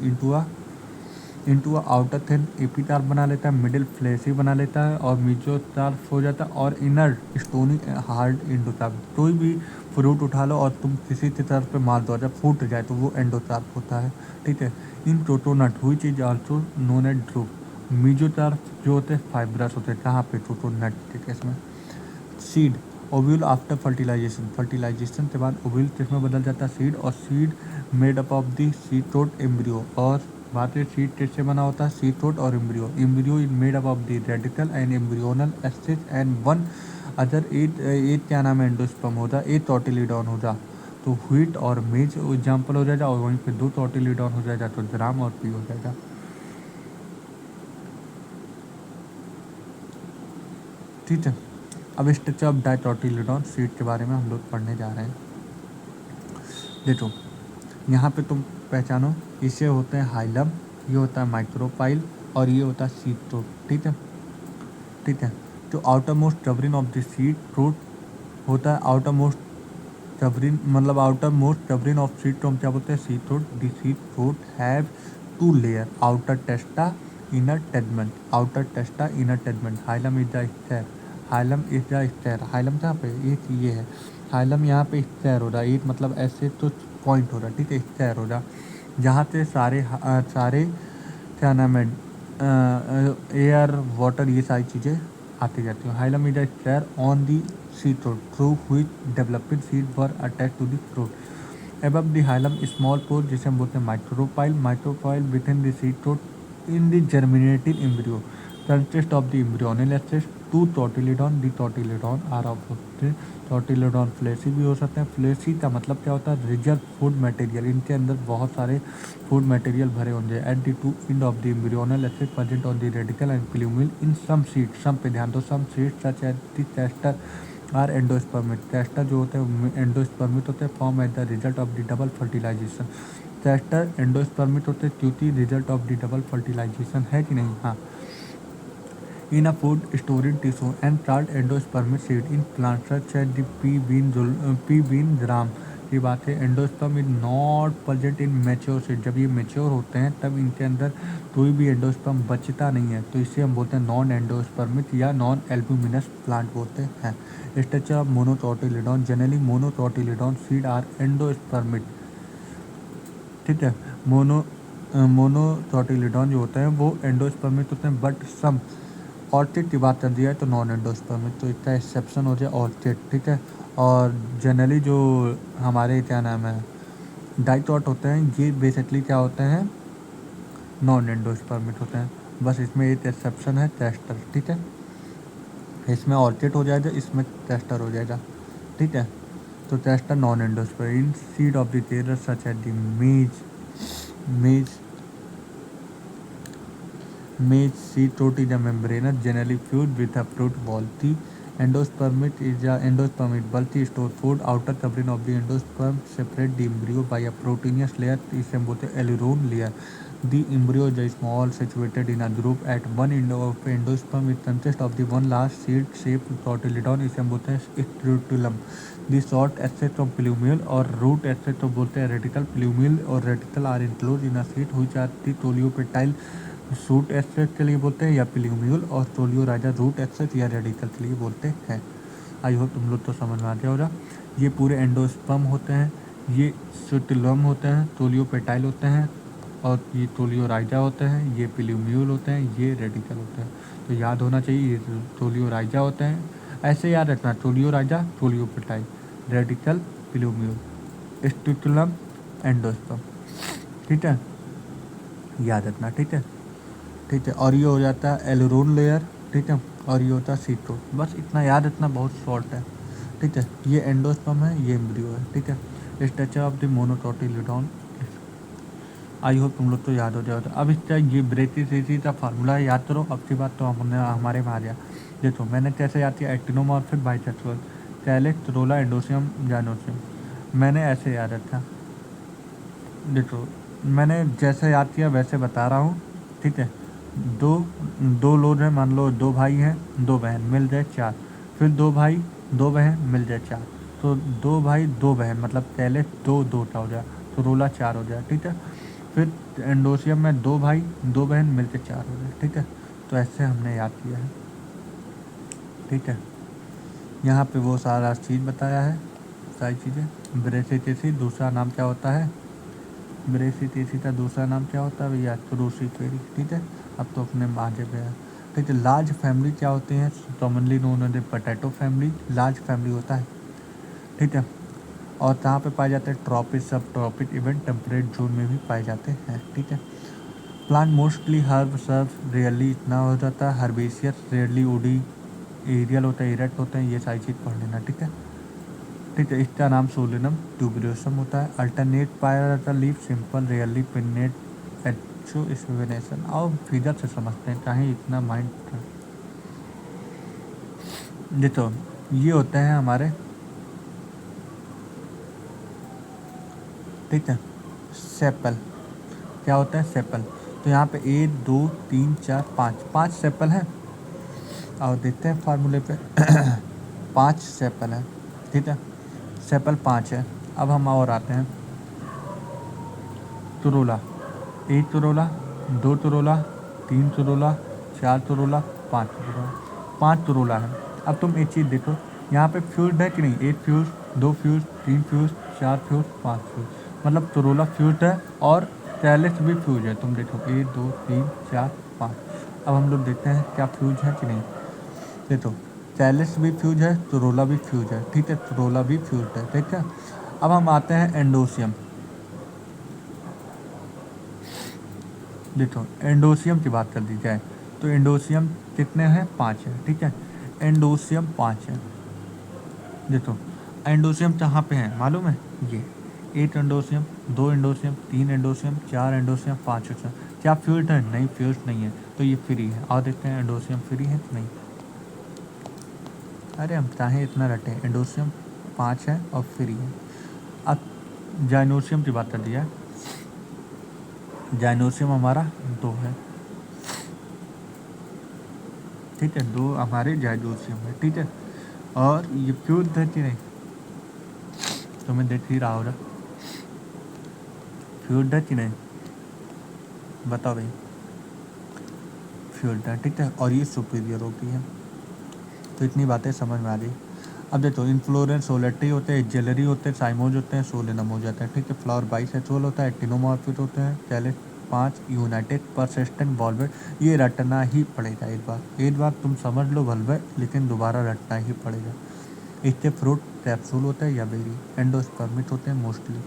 इंटू आउटर थिन एपिटार्प बना लेता है, मिडिल फ्लेसी बना लेता है और मेसोटार्प हो जाता है, और इनर स्टोनी हार्ड एंडोटार्प। कोई भी फ्रूट उठा लो और तुम किसी की तरफ पे मार दो, जब फूट जाए तो वो एंडोटार्प होता है, ठीक है। इन प्रोटोनट which is also known as drupe. Mesocarp जो होते हैं फाइब्रस होते हैं, कहाँ पे, प्रोटोनट, ठीक है। इसमें seed, ovule after fertilisation, fertilisation के बाद ओव्यूल किसमें बदल जाता है, सीड। और seed made up of the seed थ्रोट एम्ब्रियो। और बात है सीड किससे बना होता है, सीड थ्रोट और embryo. Embryo is made up of the radicle and embryonal एसिड एंड वन अदर एट क्या नाम है, एंडोस्पर्म होता है, एट टॉटिलिडॉन होता। तो व्हीट और मेज एग्जाम्पल हो जाएगा, और वहीं पे दो टॉटिलिडॉन हो जाएगा, तो ग्राम और पी हो जाएगा, ठीक है। अब स्ट्रक्चर ऑफ डाइटोटिलिडॉन सीड के बारे में हम लोग पढ़ने जा रहे हैं। देखो यहाँ पे तुम पहचानो, इसे होते हैं हाइलम, ये होता है माइक्रोपाइल, और ये होता है सीड थ्रोट, ठीक है, ठीक है। तो outer most covering of the seed throat होता है, आउटर मोस्ट कवरिंग मतलब outer most covering of seed throat क्या बोलते हैं, seed throat. The seed throat have two layer, outer testa, inner tegmen, outer testa, inner tegmen. Hilum is the stare, hilum is the stare. Hilum कहाँ पे, एक ये है hilum, यहाँ पे स्टेर हो रहा है, एक मतलब ऐसे तो पॉइंट हो रहा है, ठीक है, स्टेर हो रहा, जहाँ से सारे क्या नाम है, एयर वाटर ये सारी चीज़ें आती जाती हैं। Hilum is the stare on the seed throat through which developing seed were attach to the fruit. Above the hilum small pore, जिसे हम बोलते हैं micropyle, micropyle within the seed throat in the germinating embryo consist of the embryonal एसिड two cotyledon. The cotyledon are of cotyledon fleshy भी हो सकते हैं। Fleshy का मतलब क्या होता है, रिजर्व फूड मटेरियल, इनके अंदर बहुत सारे फूड मटेरियल भरे होंगे। At the two end of the embryonal एसिड present on the radicle and plumule in some seed, some पे ध्यान दो, some seed such as the castor are endospermic. Castor जो होते हैं एंडोस्पर्मिट होते हैं, form at the result of the double fertilization. Castor endospermic होते हैं क्योंकि result of the double fertilization है कि नहीं, हाँ। In a food storing tissue and chart endospermic seed in plants such as the pea bean gram की बात है। Endosperm is not present in mature seed, जब ये मैच्योर होते हैं तब इनके अंदर कोई भी एंडोस्पर्म बचता नहीं है, तो इसे हम बोलते हैं नॉन एंडोस्पर्मिक या नॉन एल्ब्यूमिनस प्लांट बोलते हैं। Structure of monocotyledon, generally monocotyledon seed are endospermic, ठीक है। मोनोटॉटिलिडॉन जो होते हैं वो एंडोस्पर्मिक होते हैं, बट सम ऑर्चिड की बात कर दिया है तो नॉन एंडोस्पर्मिक, तो इसका एक्सेप्शन हो जाए ऑर्चिड, ठीक है। और जनरली जो हमारे क्या नाम है डाइटॉट होते हैं, ये बेसिकली क्या होते हैं, नॉन एंडोस्पर्मिक होते हैं। बस इसमें एक एक्सेप्शन है, टेस्टर, ठीक है। इसमें ऑर्चिड हो जाएगा, इसमें टेस्टर हो जाएगा, ठीक है। तो टेस्टर non endospermic in seed of the टेरर such as the maize Maize seed throat is a membranous, generally fused with a fruit wall. The endospermit is a endospermit bulky stored food. Outer covering of the endosperm separate the embryo by a proteinous layer. इसे हम बोलते हैं aileron layer. The embryo is small, situated in a group at one end of endosperm. It consists of the one large seed-shaped cotyledon. इसे हम बोलते हैं scutellum. The short axis of plumule और root axis तो बोलते हैं radical. Plumule और radical are enclosed in a sheath which are the toliopetile. Shoot axis के लिए बोलते हैं या प्लूम्यूल, और टोलियो राजा रूट एक्सेस या रेडिकल के लिए बोलते हैं। आई होप तुम लोग तो समझ में आ गया होगा। ये पूरे एंडोस्पर्म होते हैं, ये स्यूटिलम होते हैं, टोलियो पेटाइल होते हैं, और ये टोलियो राइजा होते हैं, ये प्लूम्यूल होते हैं, ये रेडिकल होते हैं। तो याद होना चाहिए, ये टोलियो राइजा होते हैं, ऐसे याद रखना, टोलियो राइजा, टोलियो पेटाइल, रेडिकल, प्लूम्यूल, स्यूटिलम, एंडोस्पर्म, ठीक है, याद रखना, ठीक है, ठीक है। और ये हो जाता है एलरोन लेयर, ठीक है, और ये होता है सीड थ्रोट। बस इतना याद रखना, बहुत शॉर्ट है, ठीक है। ये एंडोस्पर्म है, ये एम्ब्रियो है, ठीक है। Structure of the monocotyledon. I hope तुम लोग तो याद हो जाओ। अब इसका ये ब्रेसिसिटी का फार्मूला याद करो। अब की बात तो हमने हमारे में आ गया। देखो मैंने कैसे याद किया, एक्टिनोमॉर्फिक बाइसेक्सुअल, कैलिक्स रोला एंडोसियम जाइनोसियम। मैंने ऐसे याद रखा। देखो मैंने जैसे याद किया वैसे बता रहा हूँ, ठीक है। दो दो लोग हैं, मान लो 2 भाई हैं 2 बहन, मिल जाए 4। फिर 2 भाई 2 बहन मिल जाए 4। तो 2 भाई 2 बहन मतलब पहले 2 2 का हो जाए, तो रोला 4 हो जाए, ठीक है। फिर एंडोसियम में 2 भाई 2 बहन मिलके 4 हो जाए, ठीक है। तो ऐसे हमने याद किया है, ठीक है। यहाँ पे वो सारा चीज़ बताया है, सारी चीज़ें। ब्रेसिटेसी दूसरा नाम क्या होता है, ब्रेसिटेसी का दूसरा नाम क्या होता है भैया, क्रूसीफेरी, ठीक है। अब तो अपने आगे पे है, ठीक है। लार्ज फैमिली क्या होते हैं, commonly known as potato family, large family होता है, ठीक है। और कहाँ पे पाए जाते हैं, ट्रॉपिक सब ट्रॉपिक इवन टेम्परेट जोन में भी पाए जाते हैं, ठीक है। प्लांट मोस्टली हर्ब सर्व रेयरली इतना हो जाता है, हर्बेशियस रेयरली वुडी, एरियल होता है, इरेक्ट होते हैं, ये सारी चीज़ पढ़ लेना, ठीक है। ठीक है, इसका नाम सोलेनम ट्यूबरोसम होता है। अल्टरनेट पाया जाता है लीफ सिंपल रेयरली पिन्नेट एचो स्पिनेशन। और फिगर से समझते हैं, चाहे इतना माइंड। देखो ये होते हैं हमारे, ठीक है, सेपल। क्या होता है, सेपल। तो यहाँ पे 1 2 3 4 5 सेपल हैं। और देखते हैं फार्मूले पे 5 सेपल है, ठीक है। सेपल 5 है। अब हम और आते हैं, तुरोला। 1 तुरोला 2 तुरोला 3 तुरोला 4 तुरोला 5 तुरोला, 5 तुरोला है। अब तुम एक चीज़ देखो, यहाँ पे फ्यूज है कि नहीं, 1 fuse 2 fuse 3 fuse 4 fuse 5 fuse, मतलब तुरोला फ्यूज है। और कैलिक्स भी फ्यूज है, तुम देखो 1 2 3 4 5। अब हम लोग देखते हैं क्या फ्यूज है कि नहीं। देखो कैलिक्स भी फ्यूज है, तुरोला भी फ्यूज है, ठीक है, तुरोला भी फ्यूज है, ठीक है। अब हम आते हैं एंडोसियम। देखो एंडोसियम की बात कर दी जाए तो एंडोसियम कितने हैं, 5 है, ठीक है। एंडोसियम 5 है। देखो एंडोसियम कहाँ पे है मालूम है, ये 1 एंडोसियम 2 एंडोसियम 3 एंडोसियम 4 एंडोसियम 5 एंडोसियम। क्या फ्यूज है, नहीं फ्यूज नहीं है, तो ये फ्री है। और देखते हैं एंडोसियम फ्री है कि नहीं। अरे हम चाहें इतना रटे, एंडोसियम 5 है और फ्री है। अब जाइनोसियम की बात कर दिया, जाइनोसियम हमारा 2 है, ठीक है। 2 हमारे जाइनोसियम है, ठीक है। और ये फ्यूज है कि नहीं, तो मैं देख ही रहा होगा, फ्यूज है कि नहीं बताओ भाई, फ्यूज है, ठीक है। और ये सुपीरियर होती है। तो इतनी बातें समझ में आ गई। अब देखो इन्फ्लोरेंस सोलेटी होते हैं, जेलरी होते हैं, साइमोज होते हैं, सोलेनम हो जाते हैं, ठीक है। फ्लावर बाइसेक्सुअल होता है, एक्टिनोमॉर्फिक होते हैं, कैलिक्स 5 यूनाइटेड परसिस्टेंट वॉल्वेट। ये रटना ही पड़ेगा, एक बार तुम समझ लो वल्वेट, लेकिन दोबारा रटना ही पड़ेगा। इसके फ्रूट कैप्सूल होते हैं या बेरी, एंडोस्पर्मिक होते हैं मोस्टली।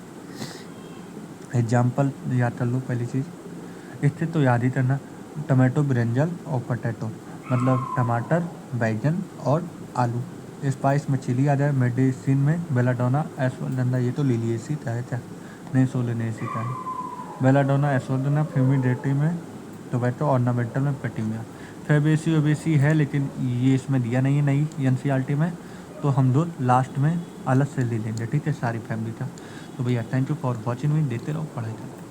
एग्जाम्पल याद कर लो पहली चीज़, इससे तो याद ही करना, टमाटो ब्रिंजल और पोटैटो, मतलब टमाटर बैगन और आलू। स्पाइस में चिली आ जाए, मेडिसिन में बेलाडोना एसोल्डना, ये तो लिलिएसी का है क्या, नहीं सोलेनेसी का है। बेलाडोना एसोल्डना, फ्यूमिडेटी में टोबैको, ऑर्नामेंटल में पेट्यूनिया। फेबेसी वेबेसी है लेकिन ये इसमें दिया नहीं है नई एनसीईआरटी में, तो हम लोग लास्ट में अलग से ले लेंगे, ठीक है, सारी फैमिली का। तो भैया थैंक यू फॉर वॉचिंग मी, देते रहो, पढ़ाई करते।